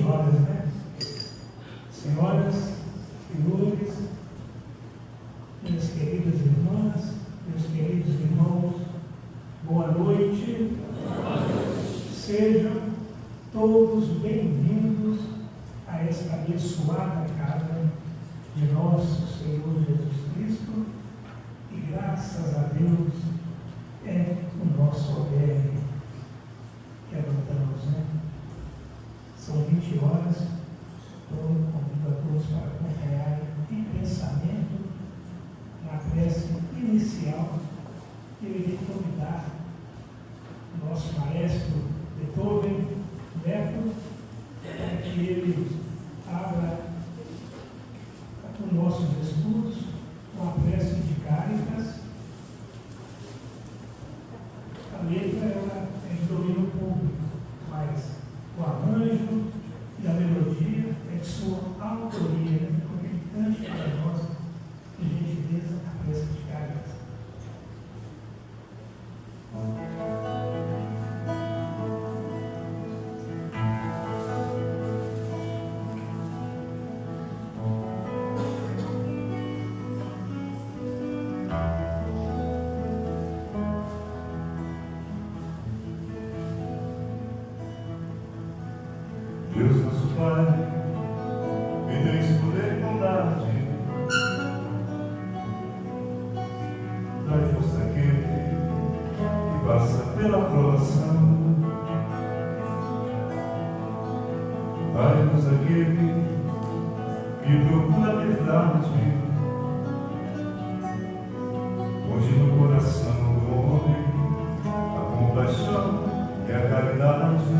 horas, né? Senhoras, senhores, minhas queridas irmãs, meus queridos irmãos, boa noite. Sejam todos bem-vindos a esta abençoada casa de nosso Senhor Jesus Cristo, e graças a Deus é o nosso albergue que adotamos, né? São 20 horas, então convido a todos para acompanhar em pensamento na prece inicial. Eu irei convidar o nosso maestro Beethoven Neto para que ele abra os nossos estudos com a prece de Cáritas. A letra ela é de domínio público, mas o arranjo e a melodia é de sua autoria, né? Importante para nós, de gentileza, a prece de Cáritas. Deus nosso Pai, que tens poder e bondade, dai força àquele que passa pela provação, dai-nos aquele que procura a verdade, onde no coração do homem a compaixão e a caridade.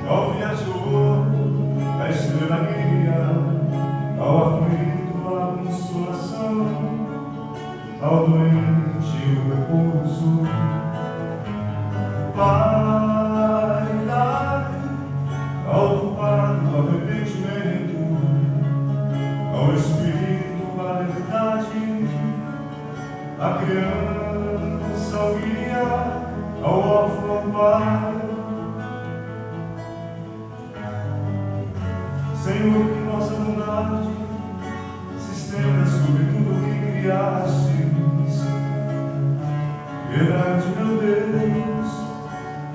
Ao viajor, a estrela guia, ao aflito a consolação, ao doente o repouso. Pai, dai ao culpado o arrependimento, ao espírito a verdade, a criança ao guia, ao órfão pai. Senhor, que nossa bondade se estenda sobre tudo o que criastes. Piedade, meu Deus,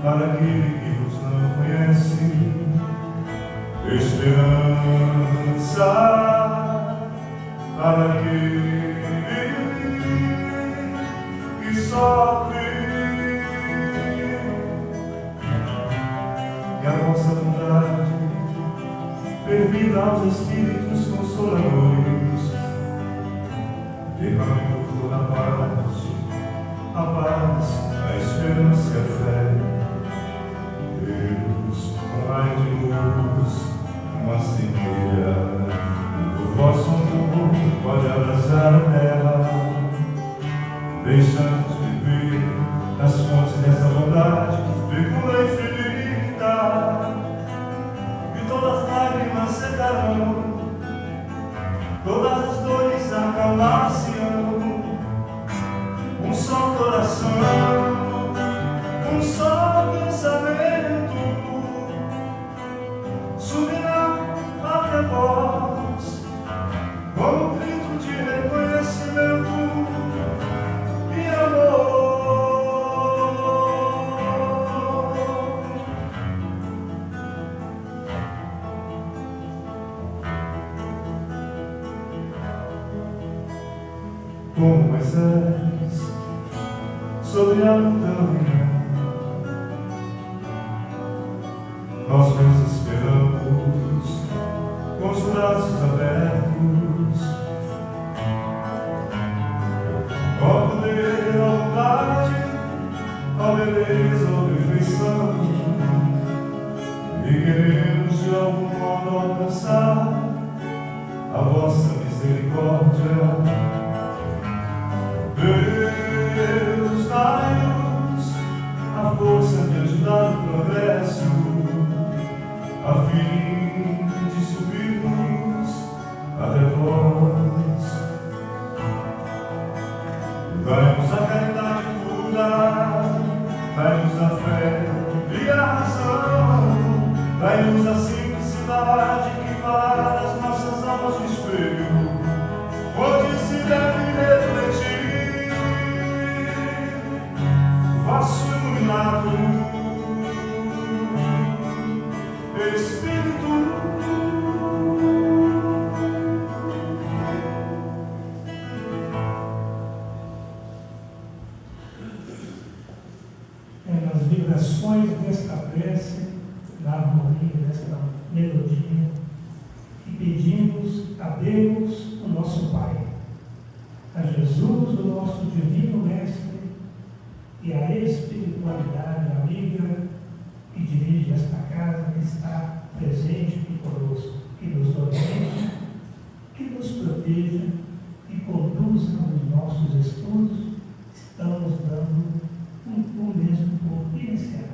para aquele que vos não conhece. Esperança para aquele que sofre. Que a vossa bondade permita aos Espíritos Consoladores derrame por toda parte a paz, a esperança e a fé. Deus, com raio de luz, uma centelha do vosso amor pode abraçar a terra, deixando de beber as fontes dessa bondade fecunda e infinita. Todas as lágrimas secarão, todas as dores acalmar-se-ão. Um só coração, um só pensamento subirá até vós, como um grito de reconhecimento e amor. Como Moisés sobre a montanha, nós vos esperamos com os braços abertos. Ó poder, ó bondade, ó beleza, ó perfeição, e queremos de algum modo alcançar a vossa misericórdia. Deus, dai-nos a força de ajudar o progresso, a fim de subirmos até vós. Dai-nos a caridade pura, dai-nos a fé e a razão, dai-nos a simplicidade que fará das nossas almas um espelho, onde se deve refletir o vosso iluminado Espírito. Nas vibrações desta prece, na harmonia desta melodia, e pedimos a Deus, o nosso Pai, a Jesus, o nosso divino Mestre, e a espiritualidade amiga que dirige esta casa, que está presente aqui conosco, que nos oriente, que nos proteja e conduza os nossos estudos. Estamos dando um mesmo por iniciar.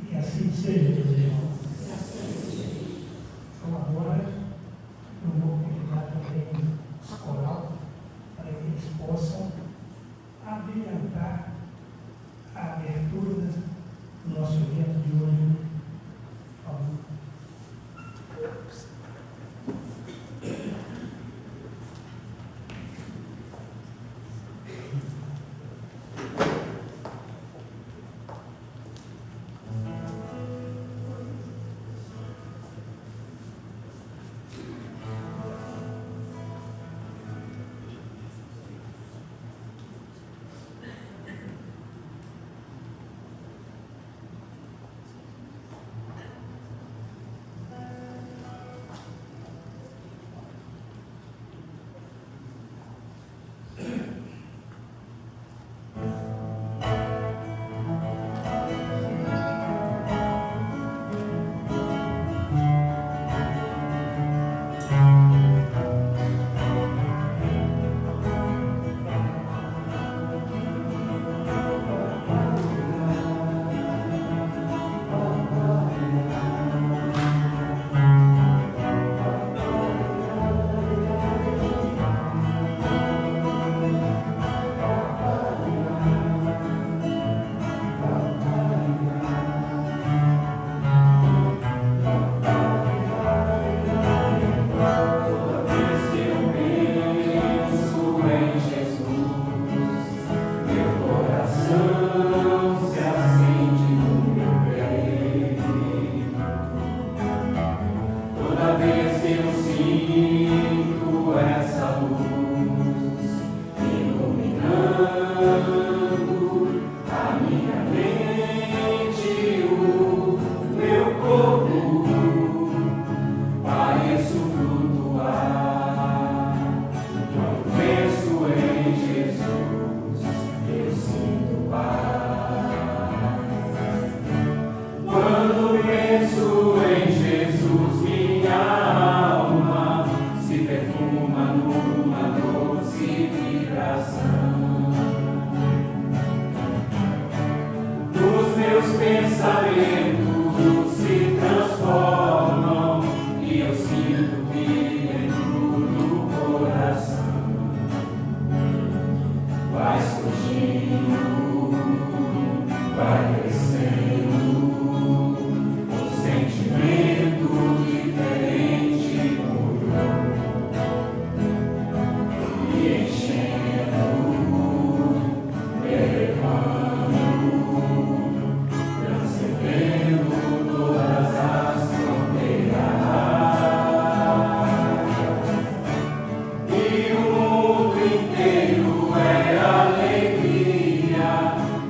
E que assim seja, meus irmãos. Então agora eu vou convidar também os coral para que eles possam abrilhantar a abertura do nosso evento de hoje. Por favor.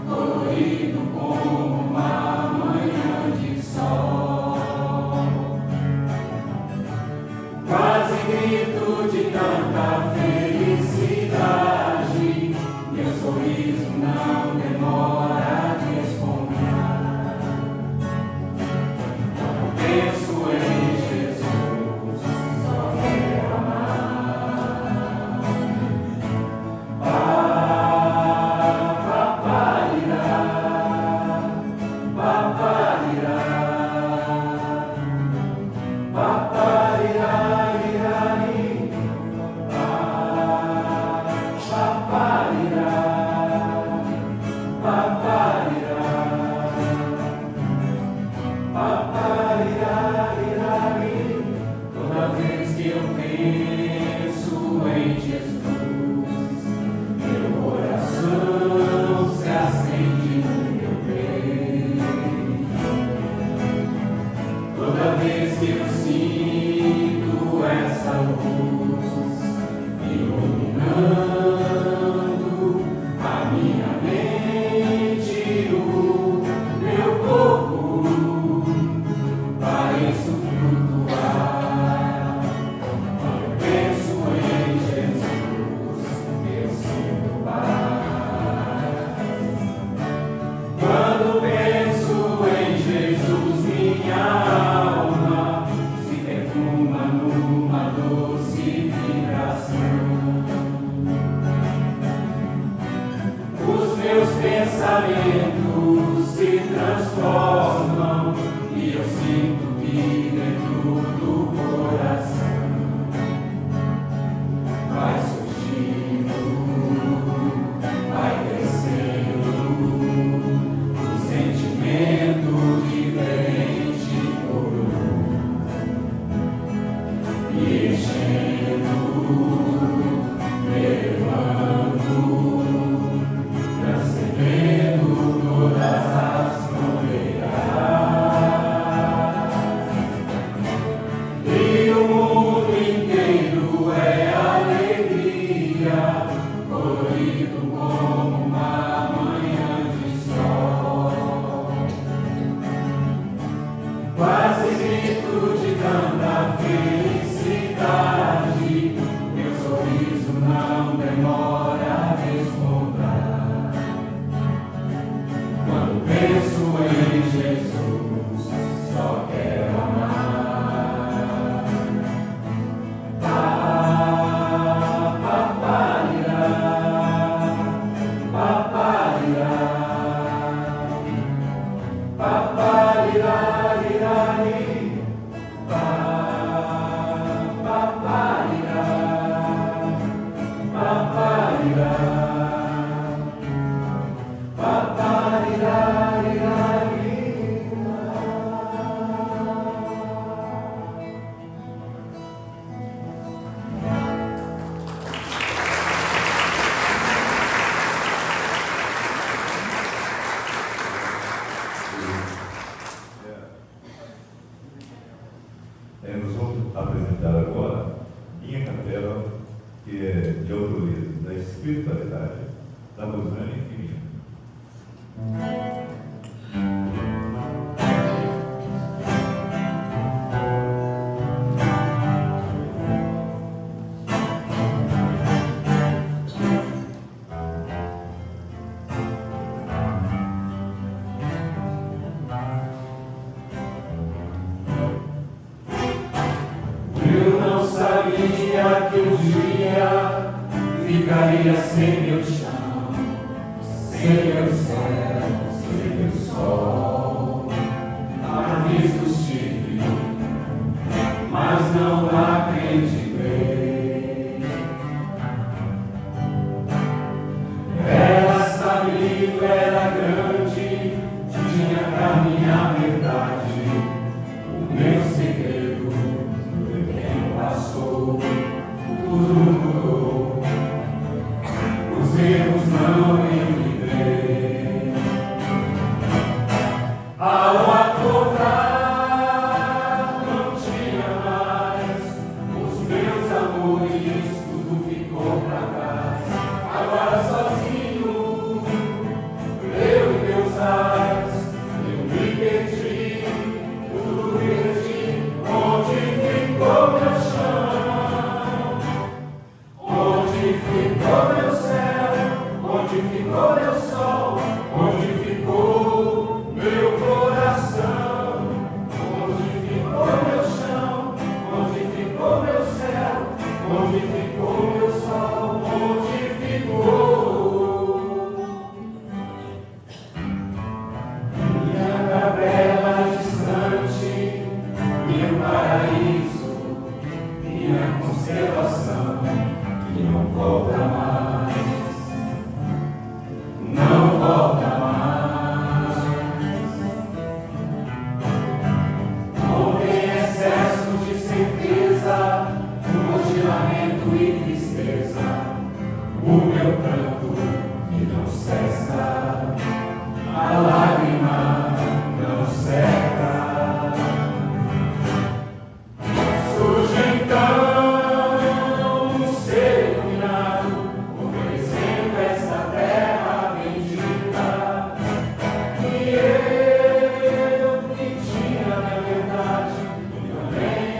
Colorido com meus pensamentos se transformam e eu sinto que dentro do coração vai surgindo, vai crescendo um sentimento diferente por um e enchendo, levando, transcendendo todas as fronteiras. E o mundo inteiro é alegria, colorido como uma manhã de sol. Quase grito de tanta felicidade, meu sorriso não demora a despontar. Quando penso em Jesus, só quero amar. Papapá-lirá, papá-lirá, papá-lirá-lirá-li, papá-lirá, papá-lirá, papá-lirá-lirá-li. Nós vamos apresentar agora Minha Capela, que é de autoria da espiritualidade da Rosane Infinita. Eu não sabia que um dia ficaria sem meu chão, sem meu céu, sem meu sol. Avisos tive, mas não acreditei. Era sabido, era grande, tinha caminho a verdade, o meu segredo. Passou, tudo mudou, os erros não enviei. Ao acordar, não tinha mais os meus amores, tudo ficou pra trás. Agora sozinho, eu e meus ais, eu me perdi, tudo perdi. Onde ficou meu chão? Onde ficou meu céu? Onde ficou meu sol? Onde ficou meu coração? Onde ficou meu chão? Onde ficou meu céu? Onde ficou meu sol? Onde ficou minha capela distante? Meu paraíso, minha conservação, que não volta mais, não volta mais. Não tem excesso de certeza, congelamento e tristeza, o meu pranto que não cessa, a lágrima não seca. Surge então um ser iluminado, oferecendo essa terra bendita. E eu que tinha na verdade também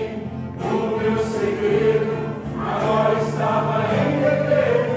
o meu segredo, agora estava em degredo.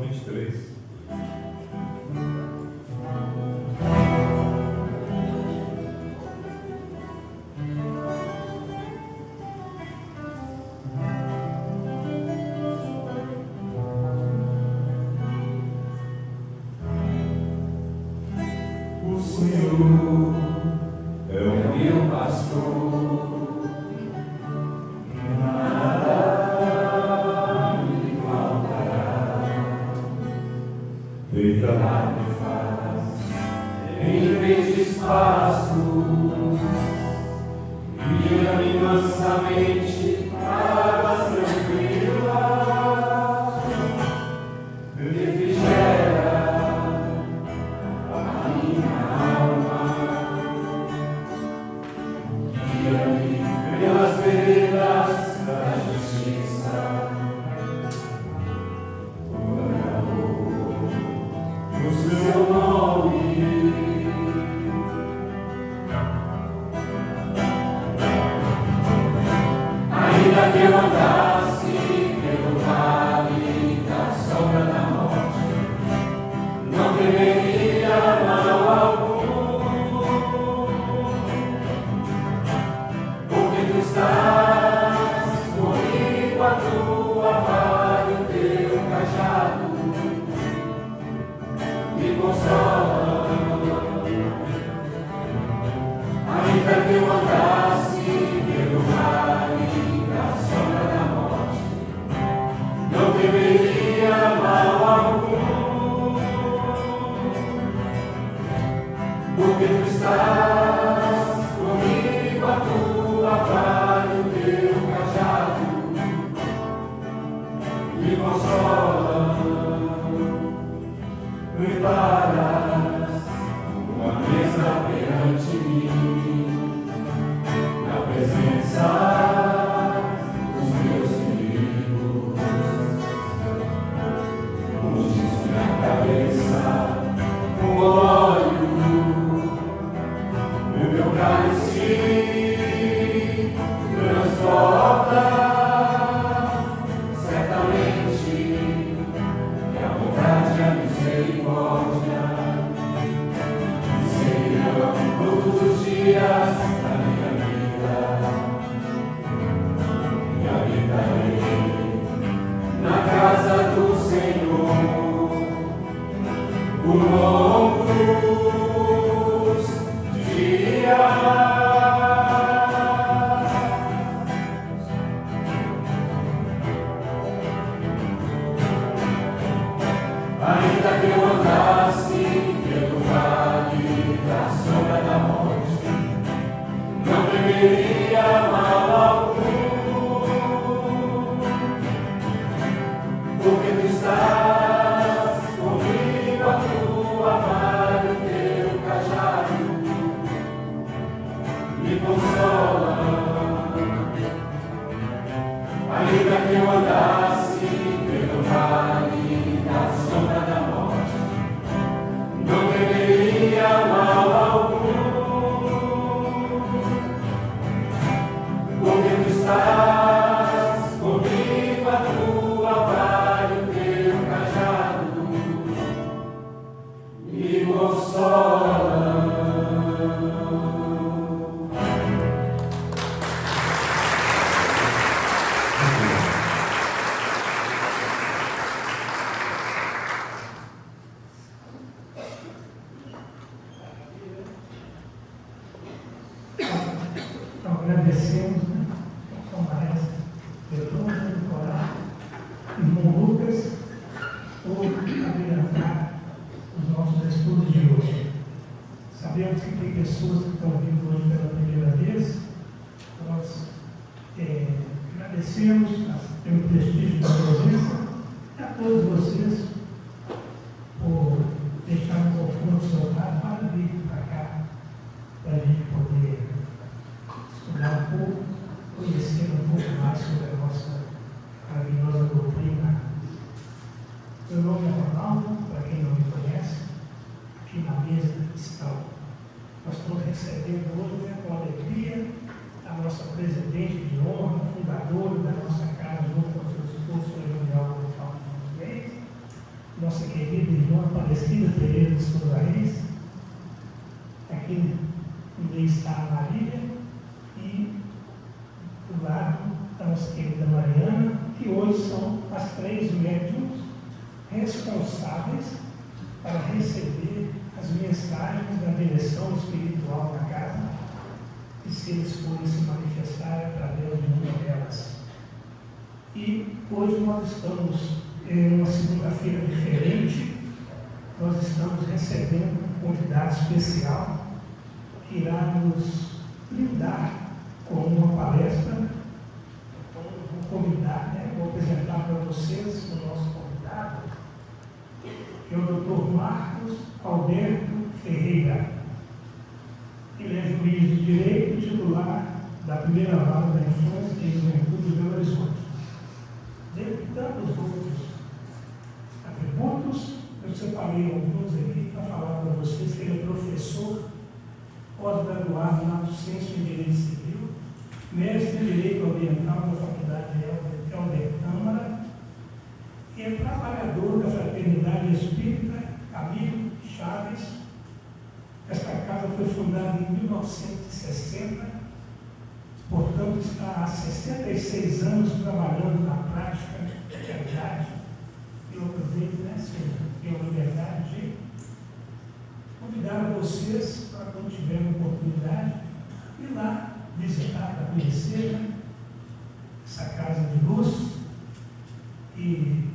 23. O Senhor é o meu pastor, e nada me faltará. Deitar-me faz em verdes pastos, guia-me mansamente para águas tranquilas, refrigera a minha alma, guia-me pelas veredas da justiça, por amor do seu nome. Ainda que eu andasse pelo vale da sombra da morte, não temeria mal algum, porque tu estás comigo, a tua vara e o teu cajado me consolam. Ainda que eu andasse pelo vale da sombra da morte, não temeria mal algum, porque tu estás comigo, a tua vara e o teu cajado me consolam. Preparas uma mesa perante mim, na presença dos meus inimigos. Ungis minha cabeça com óleo, e o meu cálice transborda. Certamente é a vontade e a misericórdia me seguirão todos os dias da minha vida, e habitarei na casa do Senhor por longos dias. Ainda que eu andasse pelo vale da sombra da morte, não temeria mal algum, porque tu estás comigo, a tua vara e o teu cajado me consolam. Ainda que eu andasse pelo vale da sombra da morte, não temeria mal algum, porque tu estás comigo, a tua vara e o teu cajado me consolam. Então, agradecemos, né? São mais Pedro, Corá, irmão Lucas, por abrilhantar os nossos estudos de hoje. Sabemos que tem pessoas que estão vindo hoje pela primeira vez. Nós agradecemos pelo prestígio da presença e a todos vocês por deixar no conforto do seu lar para vir para cá, para a gente poder estudar um pouco, conhecer um pouco mais sobre a nossa maravilhosa doutrina. Meu nome é Ronaldo, para quem não me conhece, aqui na mesa estão. Nós estamos recebendo hoje, né, com alegria, a nossa presidente de honra, fundadora da nossa casa, junto com o seu esposo, o Leonel Gonçalves Reis, nossa querida irmã Aparecida Pereira de Souza Reis, aqui no meio está a Marília, e do lado a nossa querida Mariana, que hoje são as 3 médiuns responsáveis para receber as mensagens da direção espiritual da casa, e se eles forem se manifestar através de uma delas. E hoje nós estamos em uma segunda-feira diferente, nós estamos recebendo um convidado especial que irá nos brindar com uma palestra. Então, vou convidar, vou apresentar para vocês o nosso convidado, que é o Dr. Marcos Alberto Ferreira. Ele é juiz de direito titular da primeira vara da infância e juventude de Belo Horizonte. Dentre tantos outros atributos, eu separei alguns aqui para falar para vocês que ele é professor, pós-graduado na docência em Direito Civil, mestre em Direito Ambiental da Faculdade Helder Câmara, e é trabalhador da Fraternidade Espírita Camilo Chaves. Esta casa foi fundada em 1960, portanto está há 66 anos trabalhando na prática da caridade. E outra vez, tenho a liberdade de convidar vocês para, quando tiverem oportunidade, ir lá visitar, para conhecer essa casa de luz. E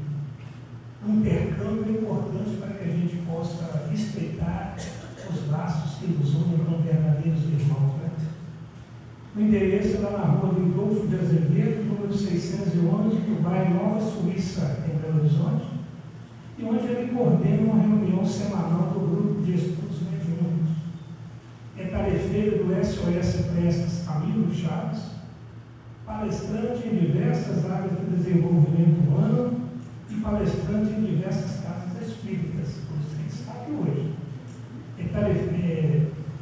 o intercâmbio é importante para que a gente possa estreitar os laços que nos unem como verdadeiros irmãos. O endereço é lá na rua do Adolfo de Azevedo, número 611, no bairro Nova Suíça, em Belo Horizonte, e onde ele coordena uma reunião semanal do grupo de estudos mediúnicos. É tarefeiro do SOS Prestes Camilo Chaves, palestrante em diversas áreas do desenvolvimento humano e palestrante em diversas casas espíritas, por isso que está aqui hoje.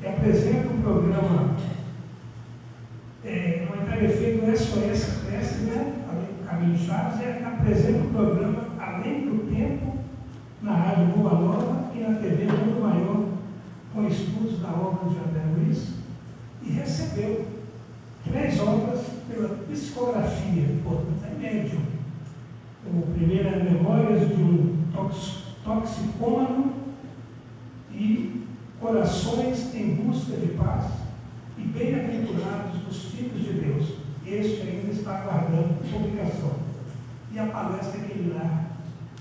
Apresenta um programa, não é tarefeiro do SOS Prestes, Camilo Chaves, apresenta um programa Além do Tempo, na Rádio Boa Nova e na TV Mundo Maior, com estudos da obra de André Luiz, e recebeu 3 obras pela psicografia, portanto é médium. O primeiro é Memórias de um Toxicômano e Corações em Busca de Paz e Bem-aventurados os Filhos de Deus. Este ainda está aguardando publicação. E a palestra que ele irá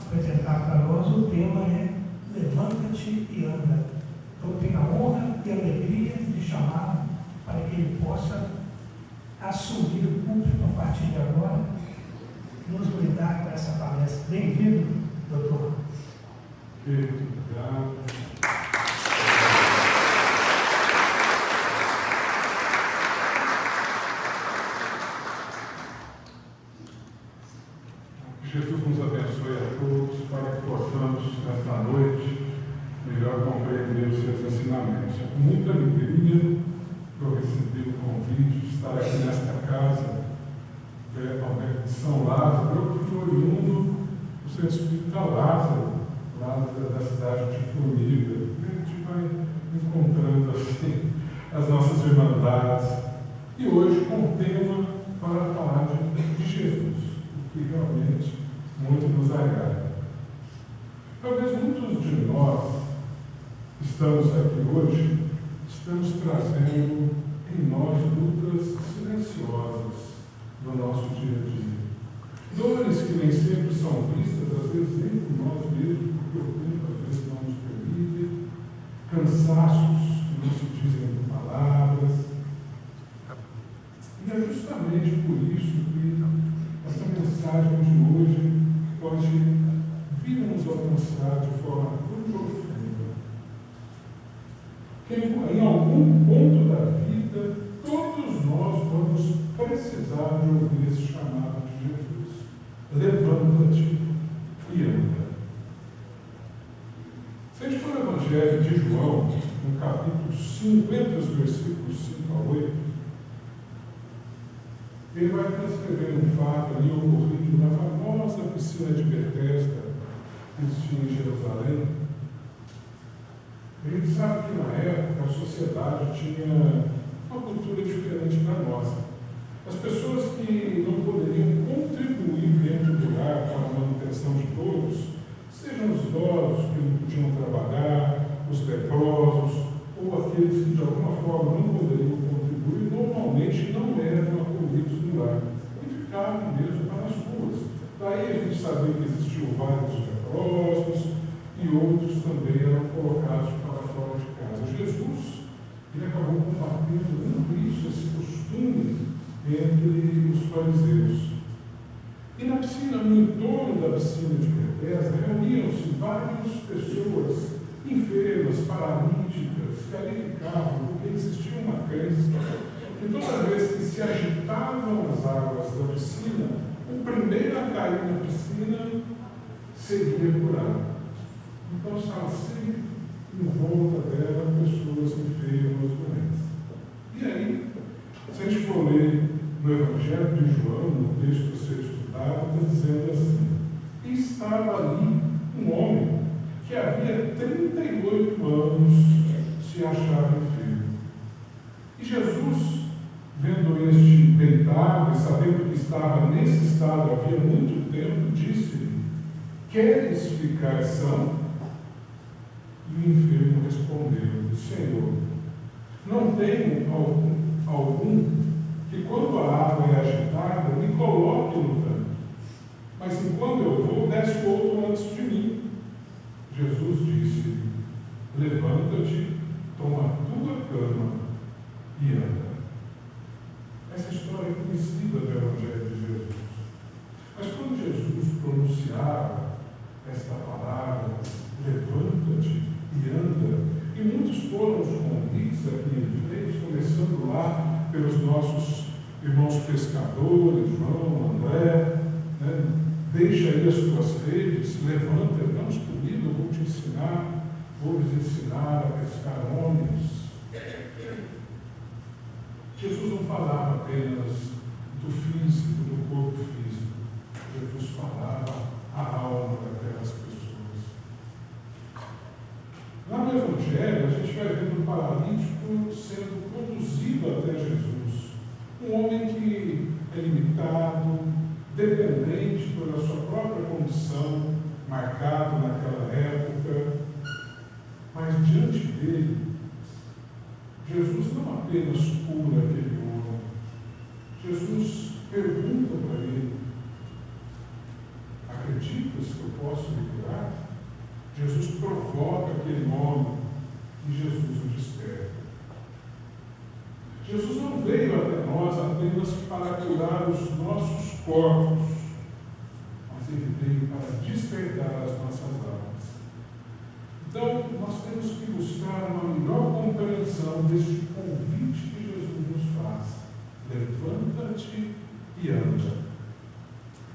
apresentar para nós, o tema é Levanta-te e anda. Então eu tenho a honra e a alegria de chamá-lo para que ele possa assumir o púlpito a partir de agora e nos brindar com essa palestra. Bem-vindo, doutor. Muito obrigado. Que Jesus nos abençoe a todos para que possamos, nesta noite, melhor compreender os seus ensinamentos. É com muita alegria que eu recebi o convite de estar aqui nesta casa, de São Lázaro. Eu fui oriundo do Centro Espírita Lázaro, lá da cidade de Formiga. A gente vai encontrando assim as nossas irmandades. E hoje com o tema para falar de Jesus, o que realmente muito nos agrada. Talvez muitos de nós que estamos aqui hoje estamos trazendo em nós lutas silenciosas do nosso dia a dia. Dores que nem sempre são vistas, às vezes nem por nós mesmos, porque o tempo às vezes não nos permite, cansaços que não se dizem com palavras. E é justamente por isso que essa mensagem de hoje pode vir a nos alcançar de forma muito profunda. Que em algum ponto da vida, todos nós vamos precisar de ouvir esse chamado de Jesus. Levanta-te e anda. Se a gente for no Evangelho de João, no capítulo 5, entre os versículos 5 a 8, ele vai transcrever um fato ali ocorrido na famosa piscina de Betesda, que existia em Jerusalém, a gente sabe que na época a sociedade tinha uma cultura diferente da nossa. As pessoas que não poderiam contribuir dentro do lar para a manutenção de todos, sejam os idosos que não podiam trabalhar, os leprosos, ou aqueles que de alguma forma não poderiam contribuir, normalmente não eram acolhidos no lar e ficavam mesmo para as ruas. Daí a gente sabia que existiam vários leprosos e outros também eram colocados para fora de casa. Jesus, ele acabou combatendo muito isso, esse costume entre os fariseus. E na piscina, no entorno da piscina de Betesda, reuniam-se várias pessoas enfermas, paralíticas, que ali ficavam, porque existia uma crença que toda vez que se agitavam as águas da piscina, o primeiro a cair na piscina seria curado. Então estava sempre em volta dela pessoas enfermas, doentes. E aí, se a gente for ler no Evangelho de João, no texto a ser estudado, está dizendo assim: e estava ali um homem que havia 38 anos se achava enfermo. E Jesus, vendo este deitado e sabendo que estava nesse estado havia muito tempo, disse-lhe: queres ficar são? E o enfermo respondeu: Senhor, não tenho algum que quando a água é agitada me coloque no tanque, mas enquanto eu vou, desce outro antes de mim. Jesus disse: levanta-te, toma a tua cama e anda. Essa história é conhecida do Evangelho de Jesus. Mas quando Jesus pronunciava esta palavra, levanta-te e anda, e muitos foram os convites a que ele fez, começando lá pelos nossos irmãos pescadores, João, André, né? Deixa aí as tuas redes, levanta, vamos comigo, eu vou te ensinar, vou lhes ensinar a pescar homens. Jesus não falava apenas do físico, do corpo físico. Jesus falava a alma daquelas pessoas. Lá no Evangelho, a gente vai vendo o paralítico sendo conduzido até Jesus. Um homem que é limitado, dependente pela sua própria condição, marcado naquela época, mas diante dele, Jesus não apenas cura aquele homem, Jesus pergunta para ele: acreditas que eu posso lhe curar? Jesus provoca aquele homem e Jesus o desperta. Jesus não veio até nós apenas para curar os nossos corpos, mas ele veio para despertar as nossas almas. Então, nós temos que buscar uma melhor compreensão deste convite que Jesus nos faz. Levanta-te e anda.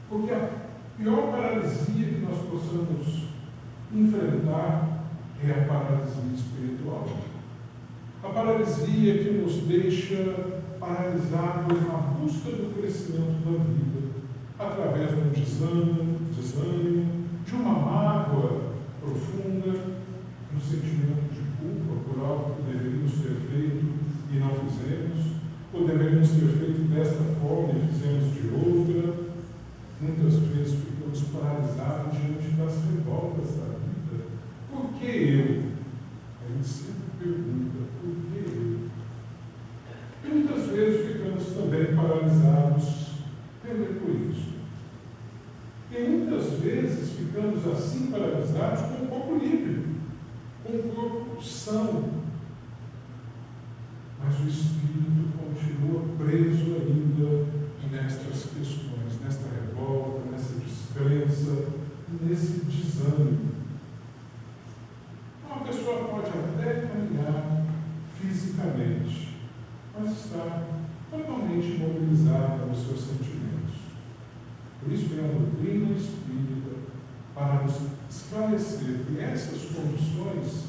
Porque a pior paralisia que nós possamos enfrentar é a paralisia espiritual. A paralisia que nos deixa paralisados na busca do crescimento da vida, através de um desânimo, de uma mágoa profunda, um sentimento de culpa por algo que deveríamos ter feito e não fizemos, ou deveríamos ter feito desta forma e fizemos de outra. Muitas vezes ficamos paralisados diante das revoltas da vida. Por que eu? A gente sempre pergunta: por que eu? E muitas vezes ficamos também paralisados pelo egoísmo. E muitas vezes ficamos assim paralisados com o corpo livre, com o corpo são. Mas o espírito continua preso ainda nestas questões, nesta revolta, nessa descrença, nesse desânimo. Uma pessoa pode até caminhar fisicamente, mas está totalmente imobilizada nos seus sentimentos. Por isso vem a doutrina espírita para nos esclarecer que essas condições,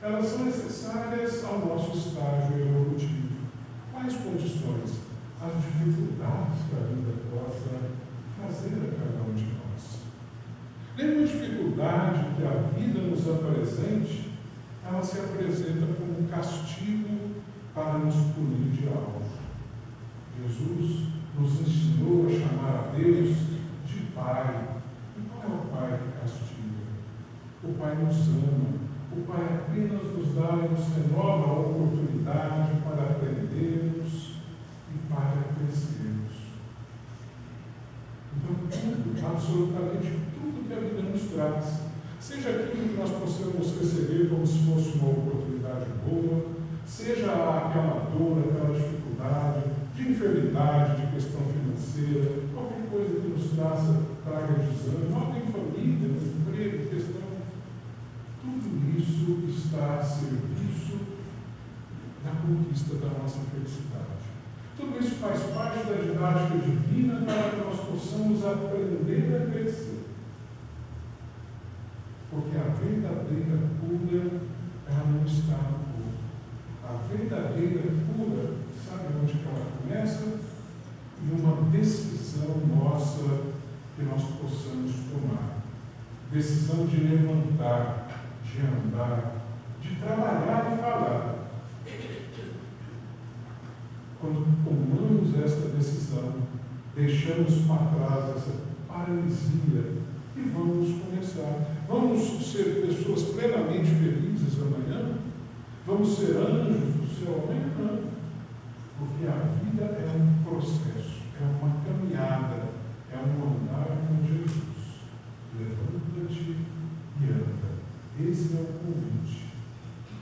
elas são necessárias ao nosso estágio evolutivo. Quais condições? As dificuldades que a vida possa fazer a cada um de nós. Nenhuma dificuldade que a vida nos apresente, ela se apresenta como um castigo para nos punir de algo. Jesus nos ensinou a chamar a Deus de Pai. E qual é o Pai que castiga? O Pai nos ama. O Pai apenas nos dá e nos renova a oportunidade para aprendermos e para crescermos. Então, tudo, absolutamente tudo que a vida nos traz, seja aquilo que nós possamos receber como se fosse uma oportunidade boa, seja aquela dor, aquela dificuldade, de enfermidade, de questão financeira, qualquer coisa que nos traga desânimo, não tem família, emprego, questão, tudo isso está a serviço da conquista da nossa felicidade. Tudo isso faz parte da didática divina para que nós possamos aprender a crescer. Porque a verdadeira cura, ela não está no corpo. A verdadeira cura, sabe onde que ela começa? Em uma decisão nossa que nós possamos tomar. Decisão de levantar, de andar, de trabalhar e falar. Quando tomamos esta decisão, deixamos para trás essa paralisia e vamos começar. Vamos ser pessoas plenamente felizes amanhã? Vamos ser anjos do céu amanhã? Porque a vida é um processo, é uma caminhada, é um andar com Jesus. Levanta-te e anda. Esse é o convite.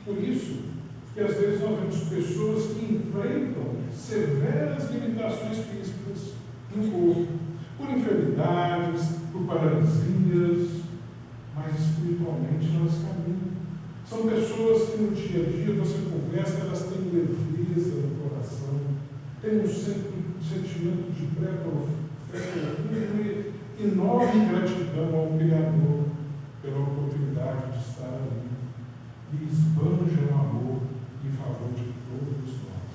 Por isso, que às vezes nós vemos pessoas que enfrentam severas limitações físicas no corpo, por enfermidades, por paralisias, mas espiritualmente elas caminham. São pessoas que no dia a dia você conversa, elas têm leveza no coração, têm um sentimento de pré-profundo e enorme gratidão ao Criador pela oportunidade de estar ali e esbanjam amor em favor de todos nós.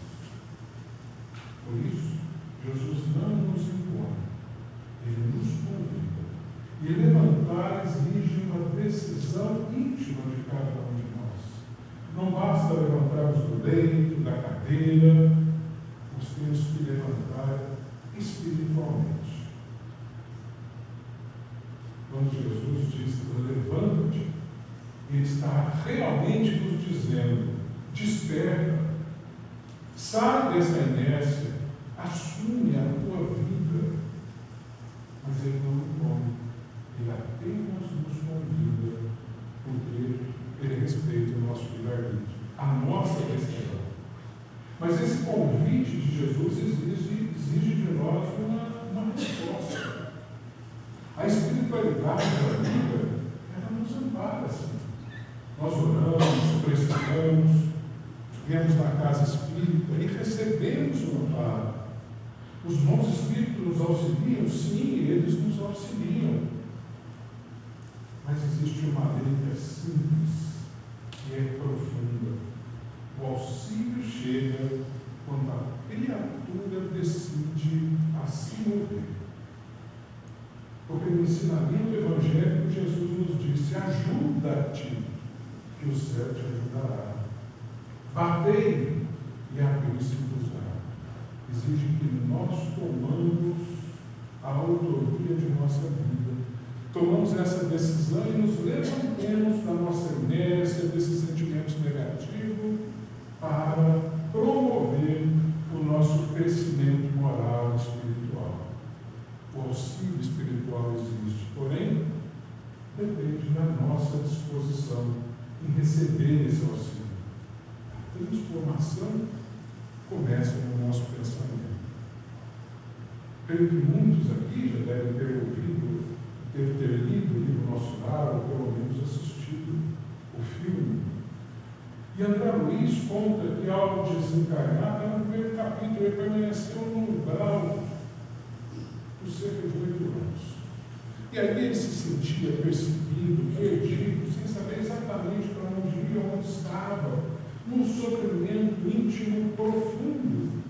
Por isso, Jesus não nos impõe, Ele nos convida. E levantar exige uma decisão íntima de cada um de nós. Não basta levantarmos do leito, da cadeira, nós temos que levantar espiritualmente. Quando Jesus diz, levanta-te, Ele está realmente nos dizendo, desperta, sai dessa inércia, assume a tua vida. Mas Ele não impõe, Ele apenas nos convida, porque Ele respeita o nosso livre-arbítrio, a nossa decisão. Mas esse convite de Jesus exige de nós uma resposta. A espiritualidade da vida, ela nos ampara assim. Nós oramos, precisamos, viemos na casa espírita e recebemos o amparo. Os bons espíritos nos auxiliam? Sim, eles nos auxiliam. Mas existe uma lei que é simples, que é profunda. O auxílio chega quando a criatura decide a se mover. Porque no ensinamento evangélico, Jesus nos disse, ajuda-te, que o céu te ajudará. Batei e abrir-se-vos-á. Exige que nós tomamos a autoria de nossa vida. Tomamos essa decisão e nos levantemos da nossa inércia, desses sentimentos negativos, para promover o nosso crescimento moral e espiritual. O auxílio espiritual existe, porém, depende da nossa disposição em receber esse auxílio. A transformação começa no nosso pensamento. Creio que muitos aqui já devem ter ouvido, devem ter lido o livro Nosso Lar, ou pelo menos assistido o filme. E André Luiz conta que ao desencarnar, está no primeiro capítulo, ele permaneceu no umbral por cerca de 8 anos. E aí ele se sentia perseguido, perdido, sem saber exatamente para onde ia, onde estava, num sofrimento íntimo profundo.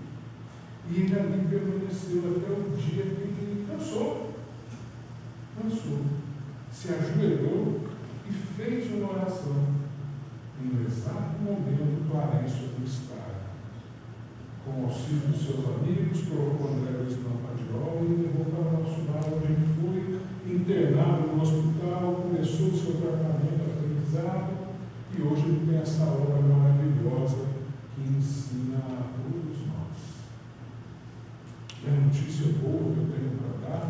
E ele ali permaneceu até o dia que ele cansou. se ajoelhou e fez uma oração. E no exato momento, Clarencio do estado, com o auxílio dos seus amigos, colocou André Luiz na padiola e levou para o nosso lar, onde ele foi internado no hospital, começou o seu tratamento aprendizado e hoje ele tem essa obra maravilhosa que ensina a todos nós. E a notícia boa que eu tenho para dar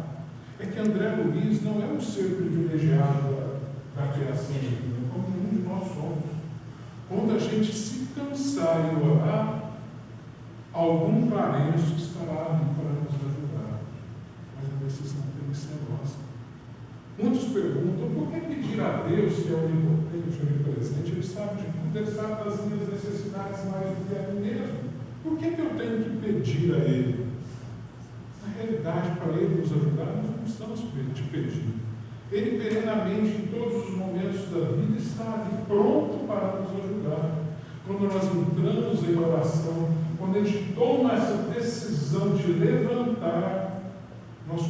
é que André Luiz não é um ser privilegiado da criação divina, como nenhum de nós somos. Quando a gente se cansar e orar, algum Clarencio estará ali para nos ajudar. Mas a decisão tem que ser nossa. Muitos perguntam, por que pedir a Deus, que é onipotente, onipresente? Ele sabe de tudo, ele sabe das minhas necessidades mais do que a mim mesmo. Por que eu tenho que pedir a Ele? Na realidade, para Ele nos ajudar, nós não estamos te pedindo. Ele perenamente, em todos os momentos da vida, está ali pronto para nos ajudar. Quando nós entramos em oração, quando a gente toma essa decisão de levantar, nós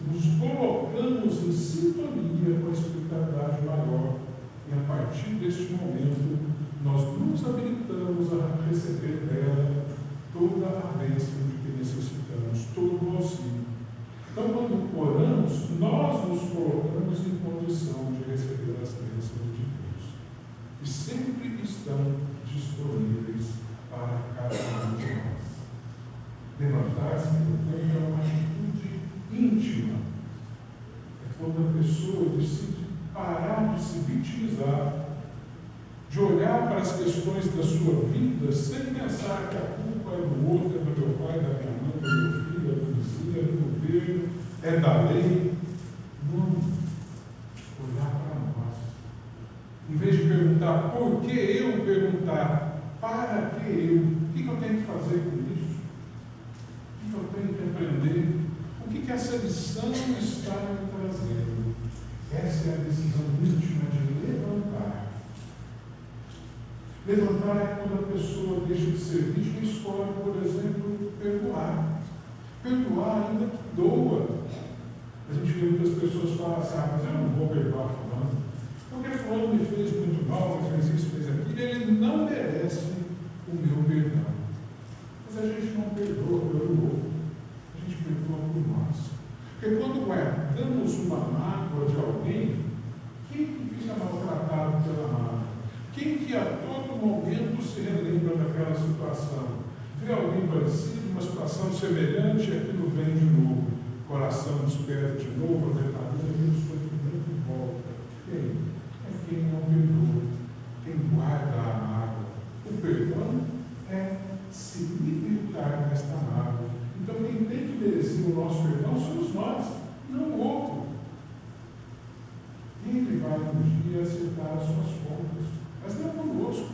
nos colocamos em sintonia com a espiritualidade maior. E a partir deste momento, nós nos habilitamos a receber dela toda a bênção de que necessitamos, todo o auxílio. Então, quando oramos, nós nos colocamos em condição de receber as bênçãos de Deus. E sempre estão disponíveis para cada um de nós. Levantar-se, portanto, é uma atitude íntima. É quando a pessoa decide parar de se vitimizar, de olhar para as questões da sua vida sem pensar que a culpa é do outro, é do meu pai, da minha mãe, do meu filho, é do vizinho, é do governo, é da lei. Não. Olhar para nós. Em vez de perguntar por que eu, perguntar para que eu. O que eu tenho que fazer com isso? O que eu tenho que aprender? O que essa lição está me trazendo? Essa é a decisão íntima de levantar. Levantar é quando a pessoa deixa de ser vítima e escolhe, por exemplo, perdoar. Perdoar ainda que doa. A gente vê muitas pessoas falam assim, mas eu não vou perdoar fulano, porque fulano me fez muito mal, me fez isso, fez aquilo, ele não merece o meu perdão. Mas a gente não perdoa pelo outro, a gente perdoa por nós. Porque quando guardamos uma mágoa de alguém, quem que fica maltratado pela mágoa? Quem que a todo momento se relembra daquela situação? Vê alguém parecido, uma situação semelhante, e aquilo vem de novo. O coração desperta de novo, a verdadeira e o sofrimento volta. Quem? É quem não perdoa, quem guarda a mágoa. O perdão é se libertar desta mágoa. Então quem tem que merecer o nosso perdão somos nós, não o outro. Ele vai um dia acertar as suas contas, mas não conosco.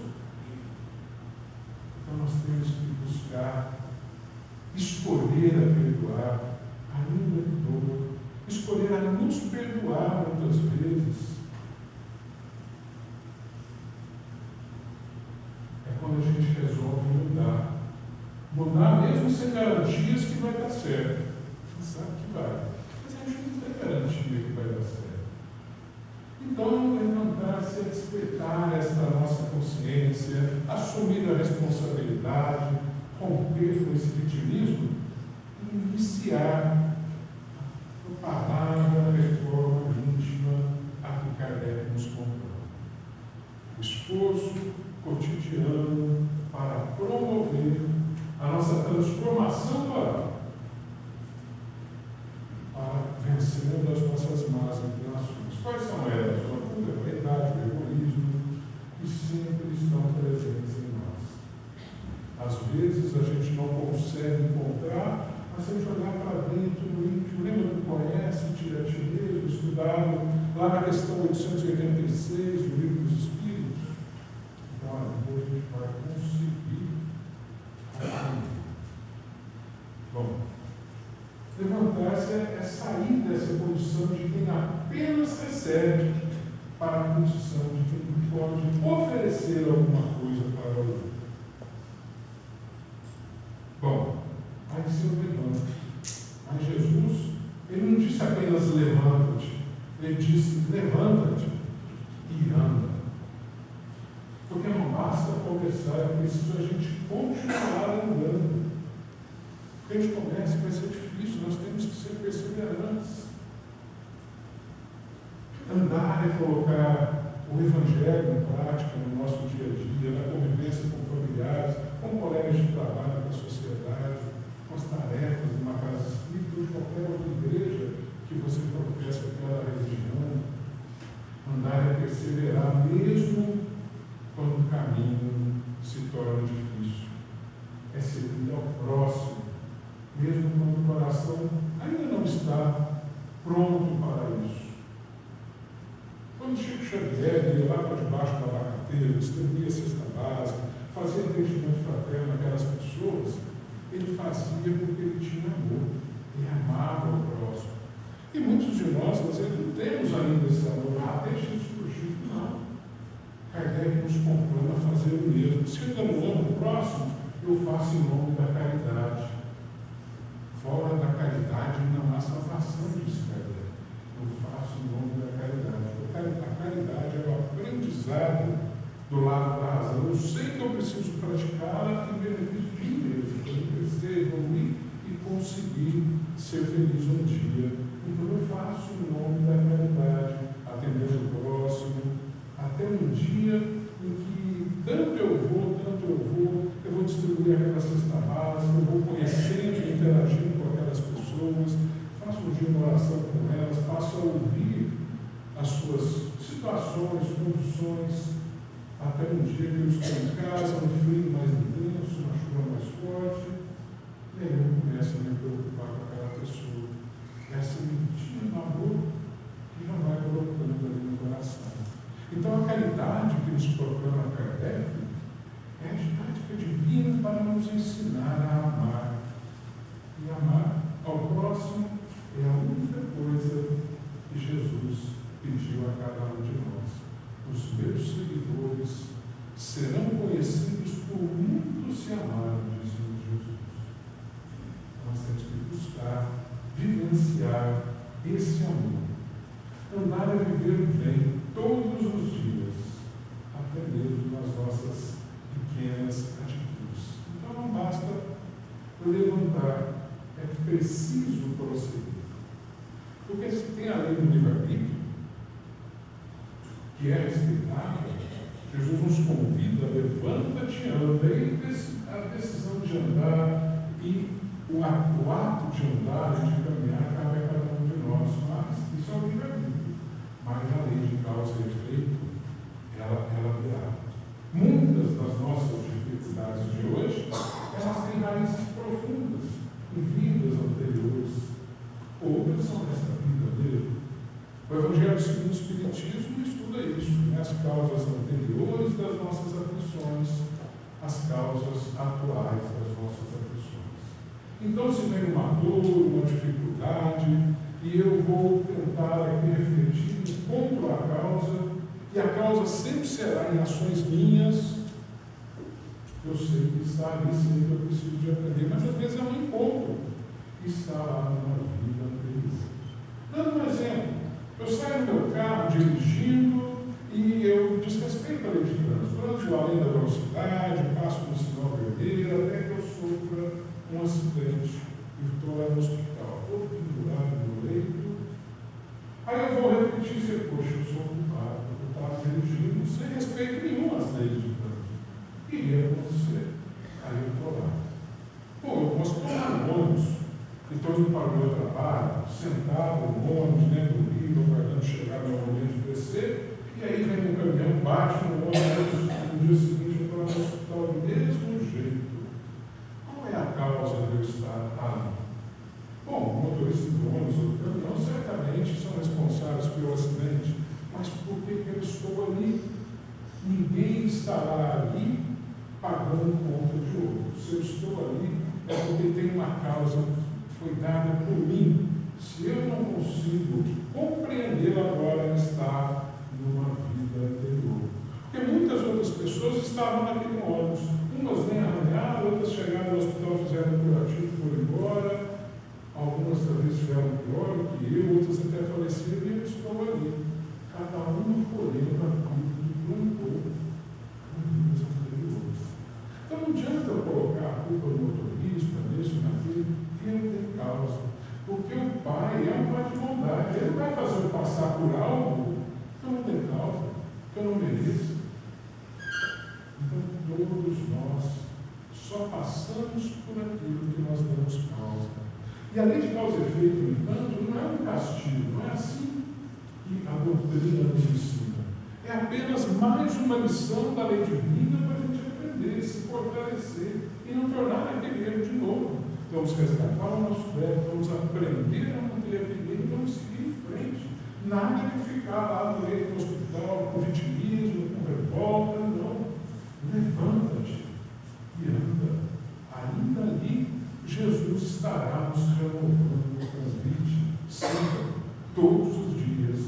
Então nós temos que buscar, escolher a perdoar, ainda que doa, escolher a nos perdoar muitas vezes. É quando a gente resolve mudar. Mudar mesmo sem garantias que vai dar certo. A gente sabe que vai, mas a gente não tem garantia que vai dar certo. Então, levantar-se é despertar esta nossa consciência, assumir a responsabilidade, romper com esse vitimismo e iniciar a palavra reforma íntima a que Kardec nos comprou. O esforço cotidiano para promover a nossa transformação moral, para vencendo as nossas más inclinações. Quais são elas? A orgulho, a vaidade, o egoísmo, que sempre estão presentes em nós. Às vezes a gente não consegue encontrar, mas se a gente olhar para dentro do íntimo, lembra do Conhece, Tira a Ti Mesmo, estudado lá na questão 886 do Livro dos Espíritos? Então, depois a gente vai conseguir aprender. Bom, levantar-se é sair dessa condição de quem apenas recebe para a condição de quem pode oferecer alguma coisa para o outro. Bom, aí se eu levanto. Mas Jesus, ele não disse apenas levanta-te, Ele disse: levanta-te e anda. Porque não basta começar, é preciso a gente continuar andando. Porque a gente começa, vai ser difícil, nós temos que ser perseverantes. Andar é colocar o Evangelho em prática no nosso dia a dia, na convivência com familiares, com colegas de trabalho, com a sociedade, com as tarefas de uma casa espírita ou de qualquer outra igreja que você professa aquela religião. Andar é perseverar mesmo quando o caminho se torna difícil. É servir ao próximo, mesmo quando o coração ainda não está pronto para isso. Quando Chico Xavier ia lá para debaixo do abacateiro, distribuía a cesta básica, fazia atendimento fraterno àquelas pessoas, ele fazia porque ele tinha amor, ele amava o próximo. E muitos de nós não temos ainda esse amor. Deixa isso para o Chico. Não. Kardec nos compõe a fazer o mesmo. Se eu ainda não amo o próximo, eu faço em nome da caridade. Fora da caridade não há salvação, disse Kardec. Eu faço em nome da caridade. A caridade é o aprendizado do lado da razão. Eu sei que eu preciso praticá-la em benefício de mim mesmo, para eu crescer, evoluir e conseguir ser feliz um dia. Então eu faço em nome da caridade, atendendo o próximo, até um dia em que tanto eu vou distribuir aquela cesta básica, eu vou conhecendo e interagindo com aquelas pessoas, faço um dia uma oração com elas, passo a ouvir as suas situações, condições, até um dia que eu estou em casa, um frio mais intenso, uma chuva mais forte, e aí eu começo a me preocupar com aquela pessoa. Essa sementinha do amor que já vai colocando ali no coração. Então a caridade que nos proclama Kardec é a didática divina para nos ensinar a amar. E amar ao próximo é a única coisa que Jesus pediu a cada um de nós. Os meus seguidores serão conhecidos por muitos se amarem, disse Jesus. Nós temos que buscar vivenciar esse amor. Andar é viver o bem todos os dias, até mesmo nas nossas pequenas atitudes. Então não basta levantar, é preciso prosseguir. Porque se tem a lei do livre-arbítrio, que é respeitável, Jesus nos convida, levanta-te, anda, e a decisão de andar e o ato de andar e de caminhar cabe a cada um de nós, mas isso é o livre-arbítrio. Mas a lei de causa e efeito, ela virá. Muitas das nossas dificuldades de hoje, elas têm raízes profundas em vidas anteriores. Outras são desta vida mesmo. O Evangelho segundo o Espiritismo estuda isso, né? As causas anteriores das nossas aflições, as causas atuais das nossas aflições. Então, se vem uma dor, uma dificuldade, e eu vou tentar aqui refletir, encontro a causa, e a causa sempre será em ações minhas, eu sei que está ali, sei que eu preciso de aprender, mas às vezes é um encontro que está lá numa vida anterior. Dando um exemplo, eu saio do meu carro dirigindo e eu desrespeito a lei de trânsito, ando além da velocidade, passo no sinal vermelho, até que eu sofra um acidente e estou lá no hospital, todo pendurado no leito. Aí eu vou refletir e dizer, poxa, eu sou culpado, eu estava dirigindo sem respeito nenhum às leis de trânsito. Iria acontecer. Aí eu estou lá. Bom, eu posso tomar no ônibus, e estou indo para o meu trabalho, sentado no ônibus, dentro do livro, aguardando chegar meu momento de descer, e aí vem um caminhão, bate no ônibus, no dia seguinte eu estou no hospital do mesmo jeito. Qual é a causa de eu estar ali? Bom, o motorista do ônibus ou do caminhão certamente são responsáveis pelo acidente, mas por que eu estou ali? Ninguém estará ali pagando conta de outro. Se eu estou ali, é porque tem uma causa que foi dada por mim. Se eu não consigo compreender agora, estar numa vida anterior. Porque muitas outras pessoas estavam naquele ônibus. Umas nem arranharam, outras chegaram no hospital, fizeram um curativo e foram embora. Algumas talvez tiveram pior do que eu, outras até faleceram. eu estou ali. Cada um colhendo aquilo que plantou no Deus anteriores. Então não adianta eu colocar a culpa no motorista, nisso, naquilo, ele tem causa. Porque o Pai é um Pai de bondade. Ele não vai fazer eu passar por algo que eu não tenho causa, que eu não mereço. Então todos nós só passamos por aquilo que nós damos causa. E a lei de causa e efeito, no entanto, não é um castigo, não é assim que a doutrina nos ensina. É apenas mais uma lição da lei divina para a gente aprender, se fortalecer e não tornar aquele erro de novo. Vamos resgatar o nosso velho, vamos aprender a manter a vida e vamos seguir em frente. Nada de ficar lá no leito do hospital com vitimismo, com revolta, não. Levanta-te e anda. Ainda ali, Jesus estará nos renovando o convite, sempre, todos os dias,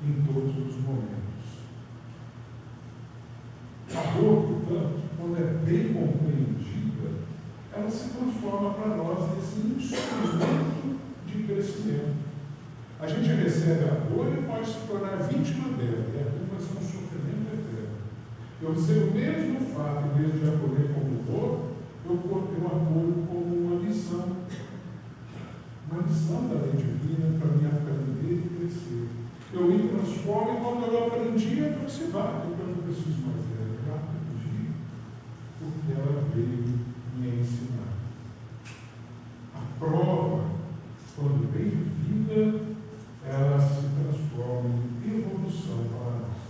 em todos os momentos. A dor, portanto, quando é bem compreendida, ela se transforma para nós nesse instrumento de crescimento. A gente recebe a dor e pode se tornar vítima dela, e aquilo vai ser um sofrimento eterno. Eu recebo o mesmo fato, em vez de acolher como dor, eu acolho como uma lição da lei divina para me aprender e crescer. Eu me transformo e quando eu aprendi, eu aproximar, porque eu não preciso mais dela. Eu aprendi porque ela veio me ensinar. A prova, quando bem vivida, ela se transforma em evolução para nós.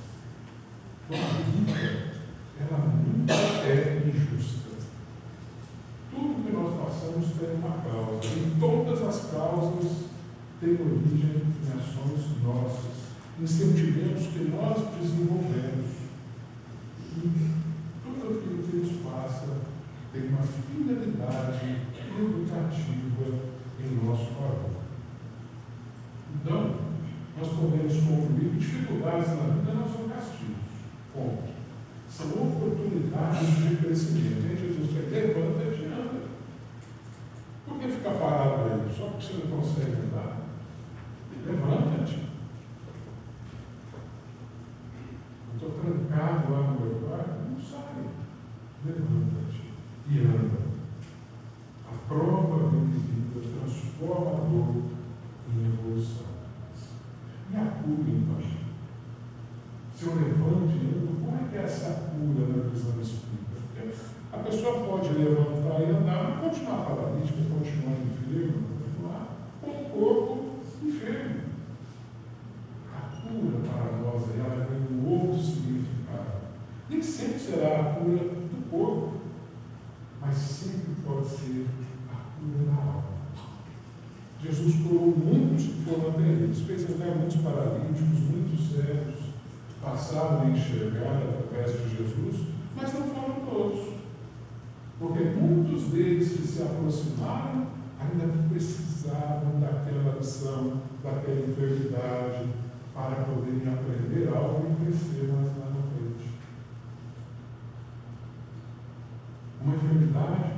A vida, ela nunca é injusta. Tudo que nós passamos tem uma causa, e todas as causas têm origem em ações nossas, em sentimentos que nós desenvolvemos. E tudo aquilo que nos passa tem uma finalidade educativa em nosso favor. Então, nós podemos concluir que dificuldades na vida não são castigos. Ponto. São oportunidades de crescimento. E Jesus vai, levanta-te e anda. Por que ficar parado aí? Só porque você não consegue andar? Levanta-te. Eu estou trancado lá no meu quarto, não sai. Levanta-te e anda. A prova vivida transforma a dor em evolução. E a cura, então? Se eu levanto e ando, como é que é essa cura na visão espírita? Porque a pessoa pode levantar e andar, mas continuar paralítica, continuar enfermo, continuar com o corpo enfermo. A cura para nós, ela tem um outro significado. Nem sempre será a cura do corpo, mas sempre pode ser a cura da alma. Jesus curou muitos que foram até eles, fez até muitos paralíticos, muitos cegos, passaram a enxergar através de Jesus, mas não foram todos. Porque muitos deles que se aproximaram ainda precisavam daquela lição, daquela enfermidade, para poderem aprender algo e crescer mais lá na frente. Uma enfermidade,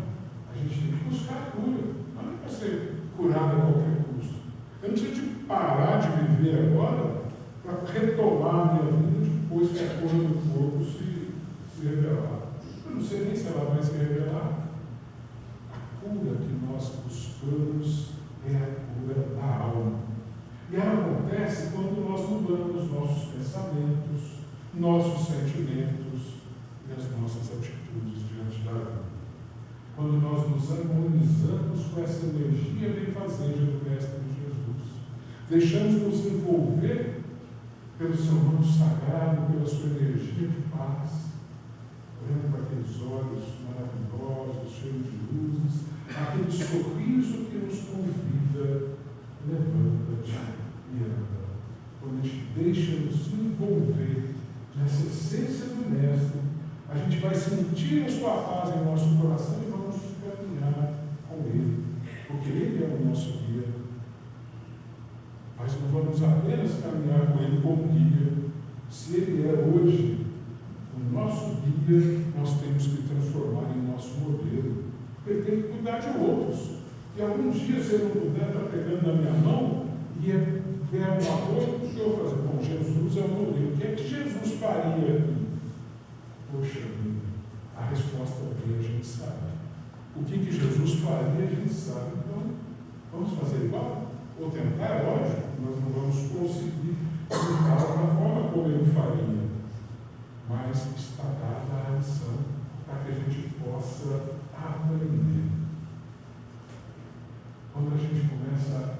a gente tem que buscar a cura, não é para ser curado a qualquer custo. Eu não preciso de parar de viver agora para retomar a minha vida depois que a cura do corpo se revelar. Eu não sei nem se ela vai se revelar. A cura que nós buscamos é a cura da alma. E ela acontece quando nós mudamos nossos pensamentos, nossos sentimentos e as nossas atitudes diante da vida. Quando nós nos harmonizamos com essa energia benfazeja do Mestre Jesus, deixamos nos envolver pelo seu manto sagrado, pela sua energia de paz, olhando para aqueles olhos maravilhosos, cheios de luzes, aquele sorriso que nos convida, levanta-te e anda. Quando a gente deixa nos envolver nessa essência do Mestre, a gente vai sentir a sua paz em nosso coração e vamos caminhar com Ele, porque Ele é o nosso guia. Mas não vamos apenas caminhar com Ele como guia. Se Ele é hoje o nosso guia, nós temos que transformar em nosso modelo. Ele tem que cuidar de outros. E alguns dias, se Ele não puder, está pegando na minha mão e é deram um apoio para o Senhor fazer. Bom, Jesus é o modelo. O que é que Jesus faria aqui? Poxa vida, a resposta é a gente sabe. O que Jesus faria, a gente sabe. Então, vamos fazer igual? Ou tentar, é lógico, nós não vamos conseguir tentar da forma como ele faria. Mas está dada a lição para que a gente possa aprender. Quando a gente começa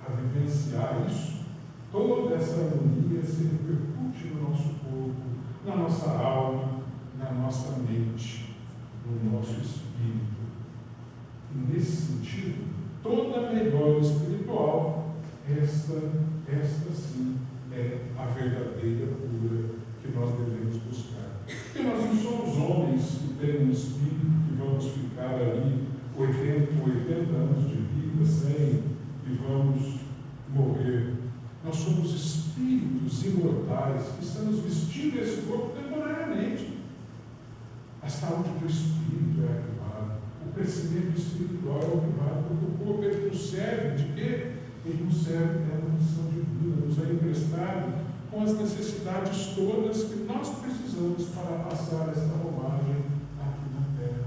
a vivenciar isso, toda essa harmonia se repercute no nosso corpo, na nossa alma, na nossa mente, no nosso espírito. E nesse sentido, toda melhora espiritual, esta sim é a verdadeira cura que nós devemos buscar. Porque nós não somos homens que têm um espírito que vamos ficar ali 80 anos de vida, 100, e vamos morrer. Nós somos espíritos imortais que estamos vestindo esse corpo temporariamente. A saúde do espírito é acabada. O crescimento espiritual é acabado, porque o corpo ele nos serve de quê? Ele nos serve da missão divina, nos é emprestado com as necessidades todas que nós precisamos para passar esta romagem aqui na Terra.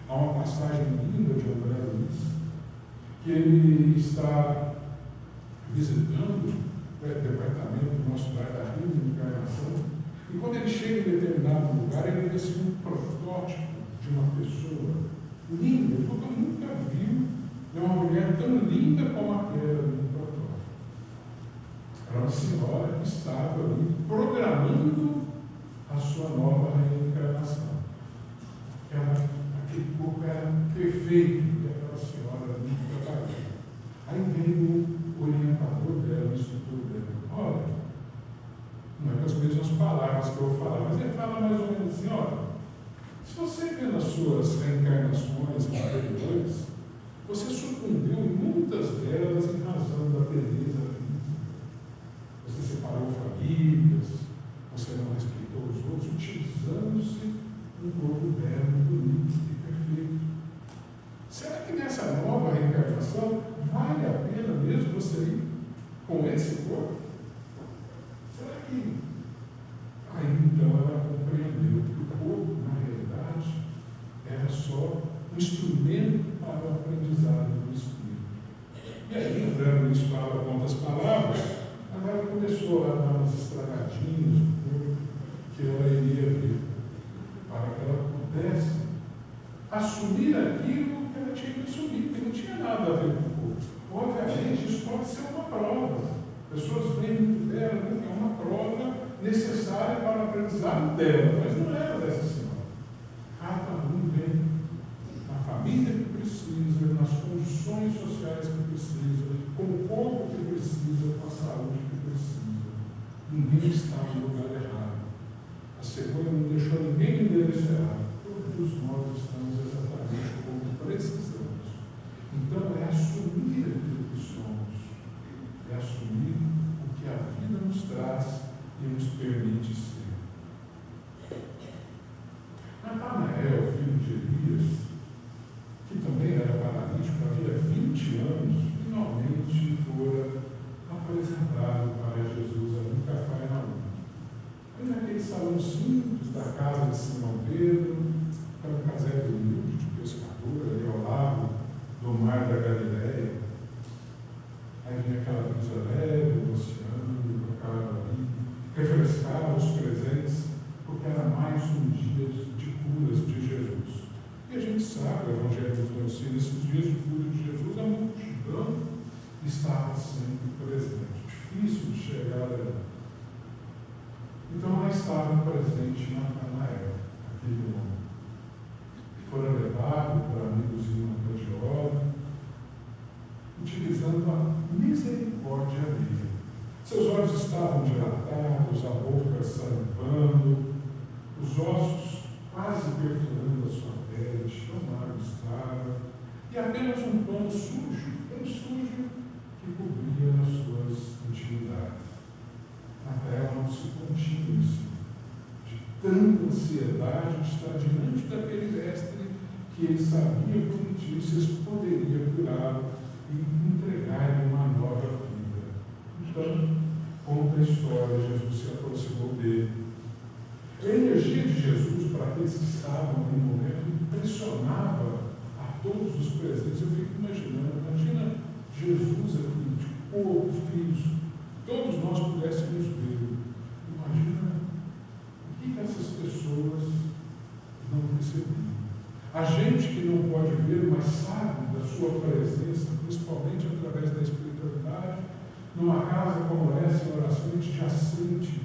Há uma passagem linda de André Luiz, que ele está visitando o departamento nosso lar da Rio de Encarnação, e quando ele chega em determinado lugar, ele vê assim um protótipo de uma pessoa linda. Ele falou que eu nunca vi uma mulher tão linda como aquela no protótipo. Era uma senhora que estava ali programando a sua nova reencarnação. Aquele corpo era perfeito que aquela senhora nunca trabalhou. Aí veio o orientador dela, o instrutor dela. Olha, não é com as mesmas palavras que eu vou falar, mas ele fala mais ou menos assim: olha, se você vê nas suas reencarnações anteriores, você sucumbiu em muitas delas em razão da beleza física. Você separou famílias, você não respeitou os outros, utilizando-se um corpo belo, bonito e perfeito. Será que nessa nova reencarnação vale a pena mesmo você ir com esse corpo? Será que... Aí então ela compreendeu que o corpo, na realidade, era só um instrumento para o aprendizado do Espírito. E aí André Luiz fala quantas palavras, agora começou a dar umas estragadinhas no corpo que ela iria ver, para que ela pudesse assumir aquilo que ela tinha que assumir, porque não tinha nada a ver com o corpo. Obviamente, isso pode ser uma prova. Pessoas veem muito dela, que é uma prova necessária para o aprendizado dela, mas não era dessa senhora. Cada um vem na família que precisa, nas condições sociais que precisa, com o corpo que precisa, com a saúde que precisa. Ninguém está no lugar errado. A cegonha não deixou ninguém endereçar. Todos nós estamos exatamente como precisamos. Então é assumir aquilo que somos, é assumir o que a vida nos traz e nos permite ser. Natanael, filho de Elias, que também era paralítico, havia 20 anos, finalmente fora apresentado para Jesus ali em Cafarnaum. Foi naquele salão simples da casa de Simão Pedro, que era um casebre humilde de pescador, ali ao lado do mar da Galileia. Aí vinha aquela brisa leve, o oceano, tocava ali, refrescava os presentes, porque era mais um dia de curas de Jesus. E a gente sabe, o Evangelho nos ensina, nesses dias de cura de Jesus, a multidão estava sempre presente, difícil de chegar ali. Então ela estava presente na Natanael, aquele homem. Fora levado por amigos em uma grande utilizando a misericórdia dele. Seus olhos estavam dilatados, a boca salivando, os ossos quase perfurando a sua pele, tão magro estava, e apenas um pano sujo, bem sujo, que cobria as suas intimidades. Natanael não se continha assim, de tanta ansiedade de estar diante daquele mestre que ele sabia, como disse, poderia curá-lo e entregar-lhe uma nova vida. conta a história, Jesus se aproximou dele. A energia de Jesus, para aqueles que estavam no momento, impressionava a todos os presentes. Eu fico imaginando, imagina Jesus aqui, de corpo, físico, todos nós pudéssemos ver. Imagina o que essas pessoas não percebiam. A gente que não pode ver, mas sabe da sua presença, principalmente através da espiritualidade, numa casa como essa, em oração, a gente já sente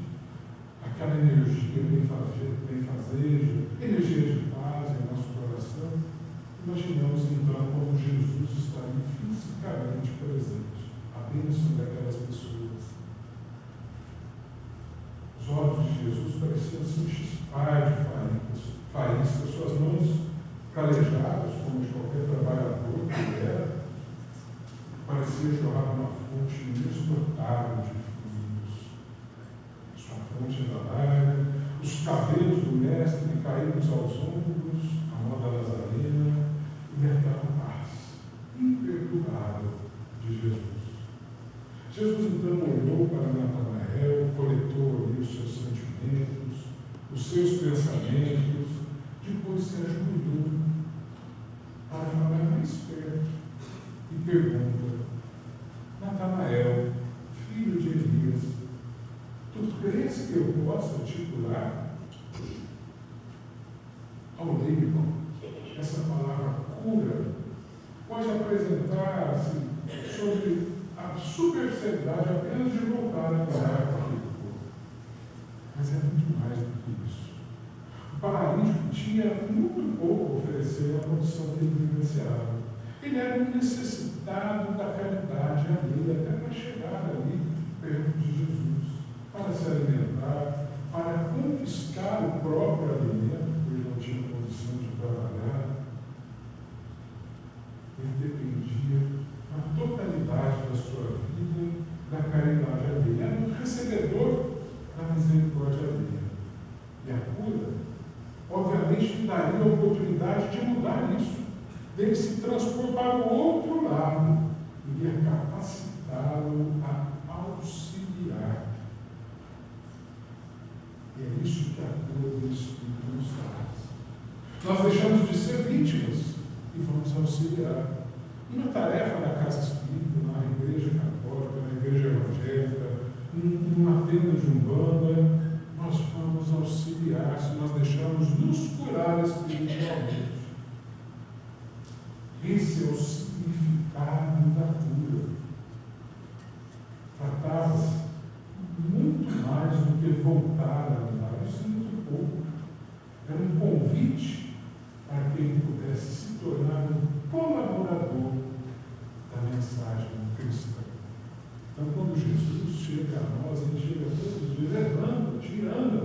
aquela energia benfazeja, energia de paz em nosso coração. Imaginamos então como Jesus está ali fisicamente presente, a bênção daquelas pessoas. Os olhos de Jesus pareciam se chispar de faíscas, suas mãos calejadas, como de qualquer trabalhador que era, parecia jorrar uma fonte inesgotável de fluidos. Sua fonte era larga, os cabelos do mestre caídos aos ombros, a moda nazarena, e aquela paz imperturbável de Jesus. Jesus então olhou para Natanael, coletou ali os seus sentimentos, os seus pensamentos, depois se ajoelhou para falar mais perto e pergunta: Natanael, filho de Elias, tu crês que eu possa te curar? Ao leigo, essa palavra cura pode apresentar-se sobre a superficialidade apenas de voltar a curar aquele corpo. Mas é muito mais do que isso. O paralítico tinha muito pouco a oferecer à condição que ele vivenciava. Ele era um necessitado da caridade alheia, até para chegar ali perto de Jesus, para se alimentar, para conquistar o próprio alimento, porque ele não tinha condição de trabalhar. Ele dependia na totalidade da sua vida da caridade alheia. Era um recebedor da misericórdia alheia. E a cura, obviamente, daria a oportunidade de mudar isso, dele se transpor para o outro lado, iria capacitá-lo a auxiliar. E é isso que a cura do Espírito nos faz. Nós deixamos de ser vítimas e vamos auxiliar. Uma tarefa na casa espírita, na igreja católica, na igreja evangélica, numa tenda de umbanda, nós vamos auxiliar se nós deixarmos nos curar espiritualmente. Esse é o significado da cura. Tratava-se muito mais do que voltar a andar. Isso é muito pouco. Era um convite para que ele pudesse se tornar um colaborador da mensagem cristã. Então, quando Jesus chega a nós, ele chega todos os dias, levanta-te, anda.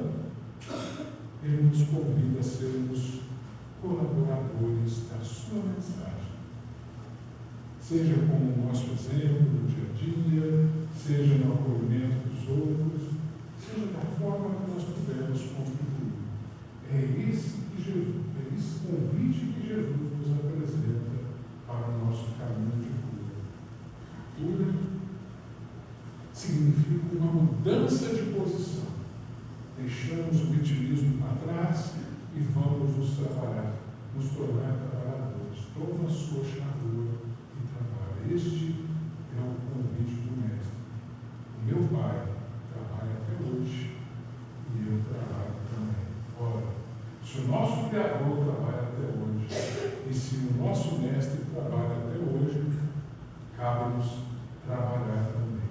Ele nos convida a sermos colaboradores da sua mensagem. Seja como o nosso exemplo no dia a dia, seja no acolhimento dos outros, seja da forma que nós pudermos contribuir. É esse convite que Jesus nos apresenta para o nosso caminho de cura. A cura significa uma mudança de posição. Deixamos o vitimismo para trás e vamos nos tornar trabalhadores. Toma a sua charrua e trabalha. Este é o convite do Mestre. O meu Pai trabalha até hoje e eu trabalho também. Ora, se o nosso Criador trabalha até hoje e se o nosso Mestre trabalha até hoje, cabe-nos trabalhar também.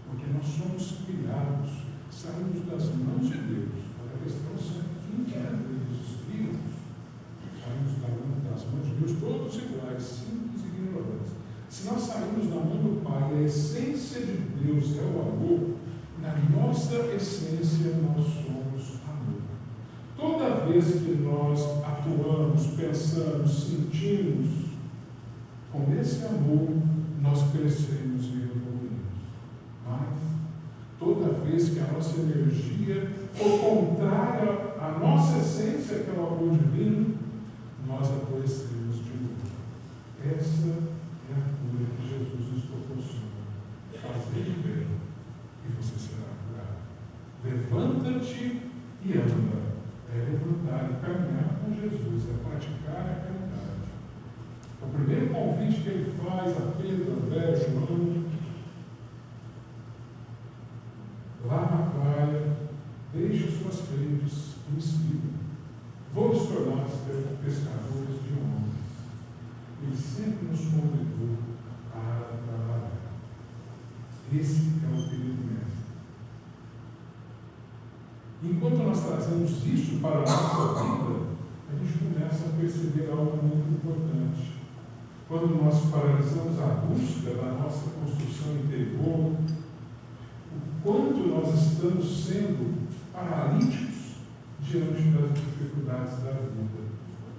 Porque nós somos criados, saímos das mãos de Deus. A questão é quem quer os espíritos. Saímos das mãos de Deus, todos iguais, simples e ignorantes. Se nós saímos da mão do Pai, a essência de Deus é o amor, na nossa essência nós somos amor. Toda vez que nós atuamos, pensamos, sentimos, com esse amor, nós crescemos e evoluímos. Mas, toda vez que a nossa energia for contrária à nossa essência, que é o amor divino, nós adoecemos de novo. Essa é a cura que Jesus nos proporciona. fazer o bem e você será curado. Levanta-te e anda. É levantar e caminhar com Jesus, é praticar a caridade. O primeiro convite que ele faz a Pedro, André, João, lá na praia, deixe suas redes e me sigam. Vou-lhes tornar pescadores de homens. Ele sempre nos convidou para trabalhar. Esse é o querido mestre. Enquanto nós trazemos isso para a nossa vida, a gente começa a perceber algo muito importante. Quando nós paralisamos a busca da nossa construção interior, o quanto nós estamos sendo paralíticos diante das dificuldades da vida.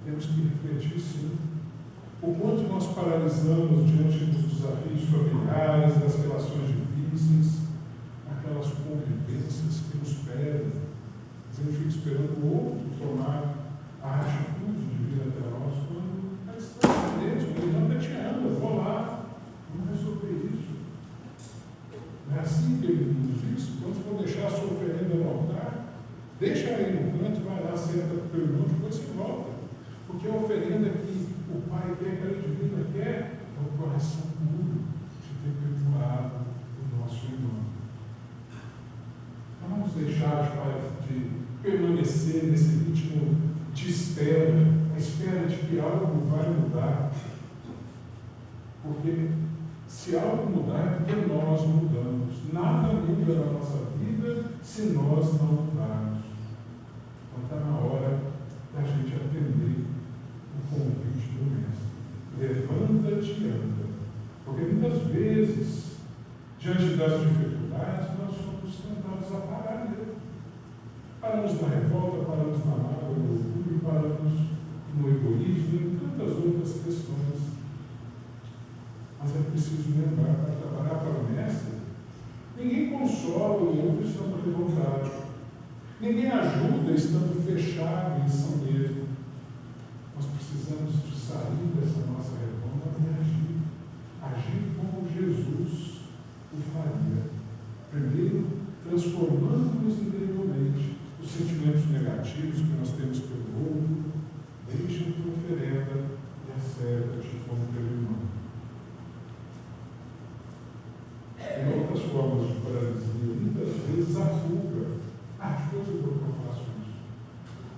Temos que refletir, sim. O quanto nós paralisamos diante dos desafios familiares, das relações difíceis, aquelas convivências que nos pedem. A gente fica esperando o outro tomar a atitude de vir até nós, quando a distância mesmo, ele não te anda, vou lá, vamos resolver isso. Não é assim que ele nos diz? Quando for deixar a sua oferenda no altar, deixa aí no canto, vai lá, senta com o teu irmão, depois você volta. Porque a oferenda que o Pai quer, que a divina quer, é o coração puro de ter perdoado o nosso irmão. Não vamos deixar de permanecer nesse ritmo de espera, a espera de que algo vai mudar. Porque se algo mudar, é porque nós mudamos. Nada muda na nossa vida se nós não mudarmos. Então está na hora da gente atender o convite do Mestre. Levanta-te e anda. Porque muitas vezes, diante das dificuldades, nós somos tentados a parar mesmo. Paramos na revolta, paramos na mágoa, no orgulho, paramos no egoísmo e em tantas outras questões. Mas é preciso lembrar, para trabalhar para o Mestre, ninguém consola o outro estando revoltado. Ninguém ajuda estando fechado em si mesmo. Nós precisamos de sair dessa nossa revolta e agir. Agir como Jesus o faria. Primeiro, transformando-nos interiormente. Os sentimentos negativos que nós temos pelo outro, deixa a tua oferenda e acerta-te como teu irmão. Em outras formas de paralisia, muitas vezes a fuga. Depois eu faço isso.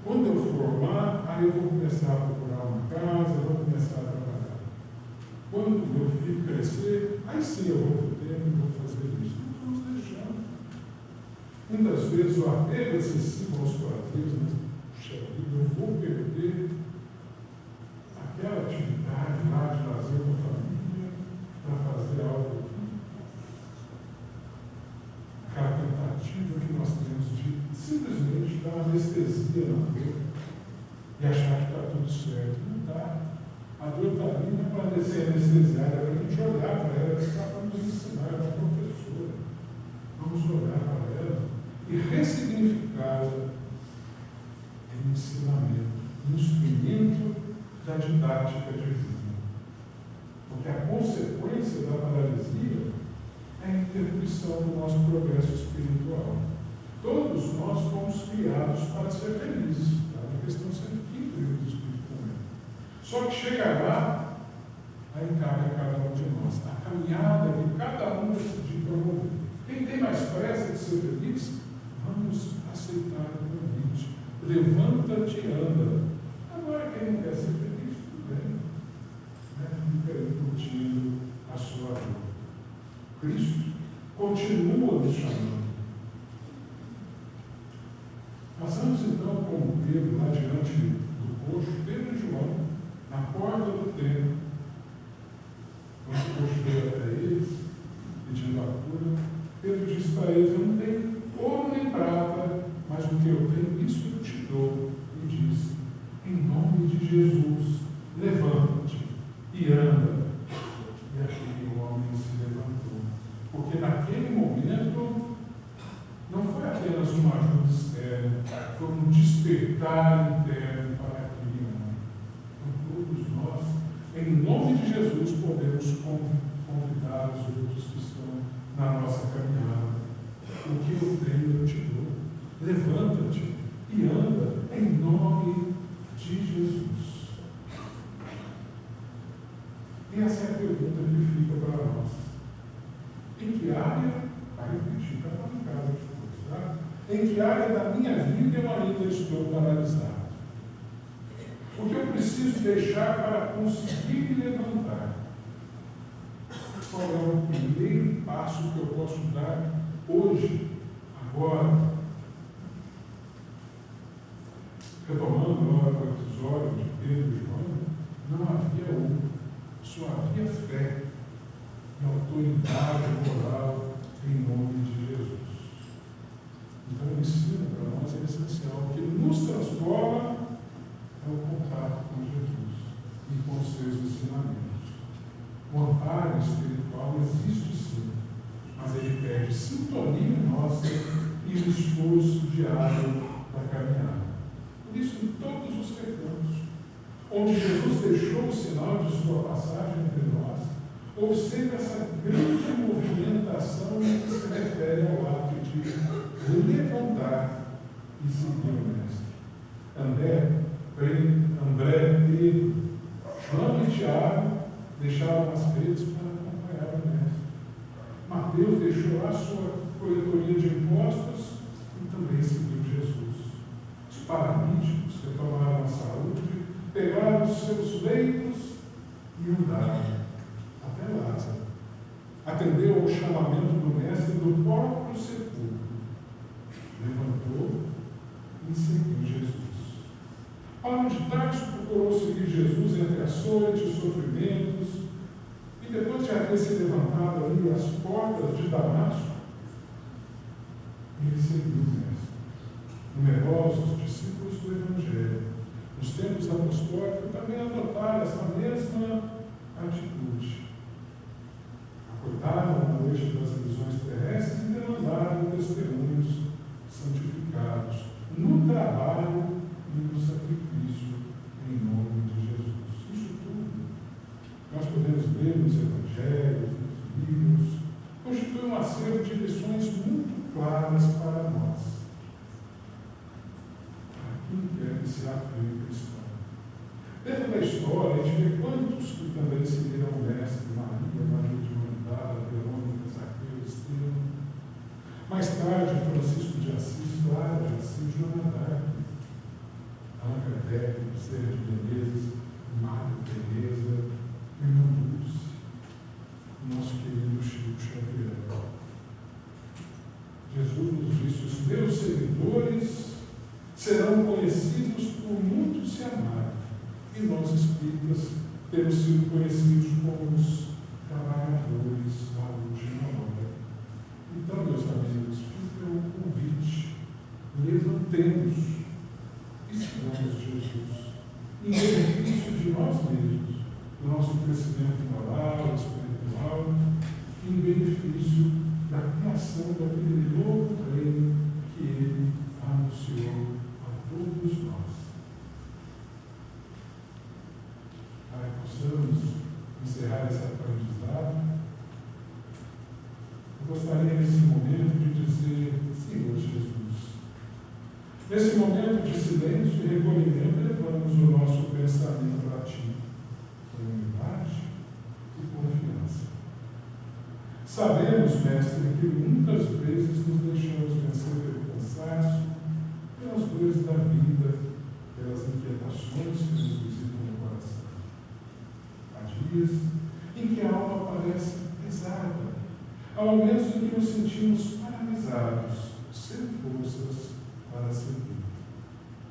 Quando eu formar, aí eu vou começar a procurar uma casa, eu vou começar a trabalhar. Quando meu filho crescer, aí sim eu vou ter tempo e vou fazer isso. Não vamos deixando. Muitas vezes o apego excessivo aos prazeres, né? Puxa vida, eu vou perder aquela atividade lá de lazer com a família para fazer algo aqui. Aquela tentativa que nós temos de simplesmente dar anestesia na dor e achar que está tudo certo. Não está. A dor está ali, não é para ser anestesiada, é para a gente olhar para ela, está para nos ensinar, é uma professora. Vamos olhar para ela e ressignificá-la em ensinamento, instrumento da didática divina. Porque a consequência da paralisia é a interrupção do nosso progresso espiritual. Todos nós fomos criados para ser felizes. Tá? A questão sempre que do Espírito Santo. Só que chegar lá, aí cabe a cada um de nós. A caminhada que cada um decidir promover. Quem tem mais pressa de ser feliz, vamos aceitar o convite. Levanta-te e anda. Agora, quem não quer ser feliz, tudo bem. Fica aí curtindo a sua vida. Cristo continua nos chamando. Passamos então com Pedro lá diante do coxo, Pedro e João, na porta do templo. Quando o coxo veio até eles, pedindo a cura, Pedro disse para eles: eu não tenho ouro nem prata, mas o que eu tenho, isso eu te dou. E disse: em nome de Jesus, levanta-te e anda. E aquele homem se levantou. Porque naquele momento não foi apenas uma ajuda externa, foi um despertar interno para aquele homem. Então todos nós, em nome de Jesus, podemos convidar os outros que estão na nossa caminhada. O que eu tenho eu te dou. Levanta-te e anda em nome de Jesus. E essa é a pergunta que fica para nós. Em que área, vai repetir, para estar em casa depois, tá? Em que área da minha vida eu ainda estou paralisado? O que eu preciso deixar para conseguir me levantar? Qual é o primeiro passo que eu posso dar hoje, agora? Retomando agora o episódio de Pedro e João, não havia outro, só havia fé e autoridade moral em nome de Jesus. Então, o ensino para nós é essencial. O que nos transforma é o contato com Jesus e com os seus ensinamentos. O amparo espiritual existe sim, mas ele pede sintonia nossa e o esforço diário da caminhada. Por isso, em todos os recantos, onde Jesus deixou o sinal de sua passagem entre nós, houve sempre essa grande movimentação que se refere ao ato de levantar e seguir o Mestre. André, Pedro, João e Tiago deixaram as redes para acompanhar o Mestre. Mateus deixou lá sua coletoria de impostos e também seguiu Jesus. Os paralíticos retomaram a saúde, pegaram os seus leitos e andaram até Lázaro. Atendeu ao chamamento do Mestre do próprio sepulcro. Levantou e seguiu Jesus. Paulo de Tarso procurou seguir Jesus entre açoites e sofrimentos, e depois de haver se levantado ali às portas de Damasco, ele seguiu o Mestre. Numerosos discípulos do Evangelho, nos tempos apostólicos, também adotaram essa mesma atitude. Acordaram na noite das visões terrestres e demandaram testemunhos santificados no trabalho e no sacrifício em nome de Jesus. Isso tudo nós podemos ler nos Evangelhos, nos livros, constitui um acervo de lições muito claras para nós. Quem quer iniciar a fé cristã? Dentro da história, a gente vê quantos que também seguiram o Mestre: Maria, Maria de Mandala, Verônica, Zaqueu, Estevão. Mais tarde, Francisco de Assis, Clara de Assis, Joana d'Arc, Allan Kardec, Esther de Menezes, Mário Teresa, Irmã Dulce, nosso querido Chico Xavier. Jesus nos disse: os meus seguidores serão conhecidos por muitos se amarem. E nós espíritas temos sido conhecidos como os trabalhadores da última hora. Então, meus amigos, fica o convite: levantemos e sigamos Jesus, em benefício de nós mesmos, do nosso crescimento moral, espiritual, e em benefício da criação daquele novo reino que ele anunciou a todos nós. Para que possamos encerrar esse aprendizado, eu gostaria nesse momento de dizer: Senhor Jesus, nesse momento de silêncio e recolhimento, levamos o nosso pensamento a Ti, com humildade e confiança. Sabemos, Mestre, que muitas vezes nos deixamos vencer pelo cansaço, pelas dores da vida, pelas inquietações que nos visitam no coração. Há dias em que a alma parece pesada, há momentos em que nos sentimos paralisados, sem forças para seguir.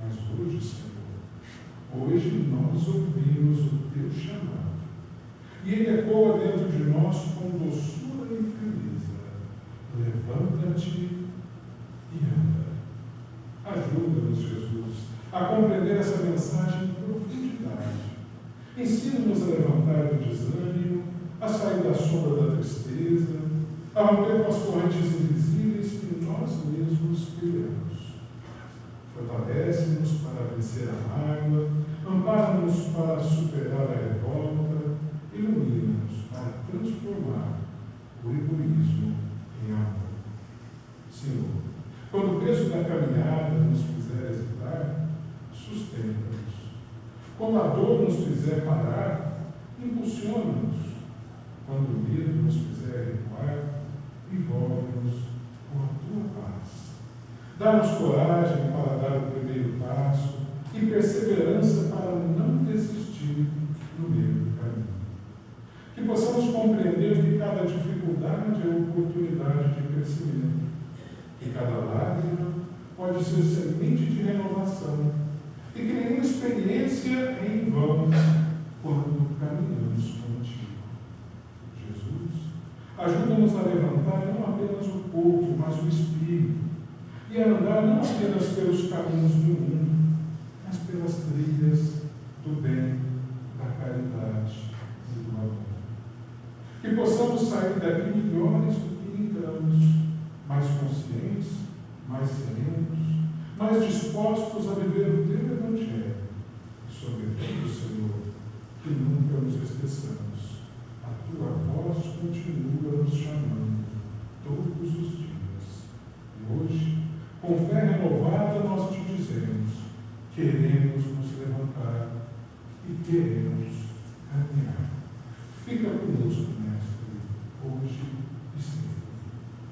Mas hoje, Senhor, hoje nós ouvimos o Teu chamado, e ele ecoa dentro de nós com doçura e firmeza: levanta-te e anda. Ajuda-nos, Jesus, a compreender essa mensagem em profundidade. Ensina-nos a levantar do desânimo, a sair da sombra da tristeza, a romper com as correntes invisíveis que nós mesmos criamos. Fortalece-nos para vencer a mágoa, ampara-nos para superar a revolta, ilumina-nos para transformar o egoísmo em amor. Senhor, quando o peso da caminhada nos fizer hesitar, sustenta-nos. Quando a dor nos fizer parar, impulsiona-nos. Quando o medo nos fizer recuar, envolve-nos com a tua paz. Dá-nos coragem para dar o primeiro passo e perseverança para não desistir no meio do caminho. Que possamos compreender que cada dificuldade é oportunidade de crescimento, que cada lágrima pode ser semente de renovação e que nenhuma experiência é em vão quando caminhamos contigo. Jesus, ajuda-nos a levantar não apenas o corpo, mas o espírito, e a andar não apenas pelos caminhos do mundo, mas pelas trilhas do bem, da caridade e do amor. Que possamos sair daqui melhores do que entramos, mais conscientes, mais serenos, mais dispostos a viver o teu Evangelho. E, sobretudo, Senhor, que nunca nos esqueçamos. A tua voz continua nos chamando todos os dias. E hoje, com fé renovada, nós te dizemos: queremos nos levantar e queremos caminhar. Fica conosco, Mestre, hoje e sempre.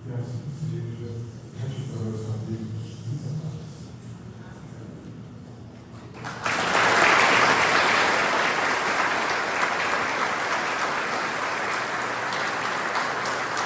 E assim seja. Gratidão.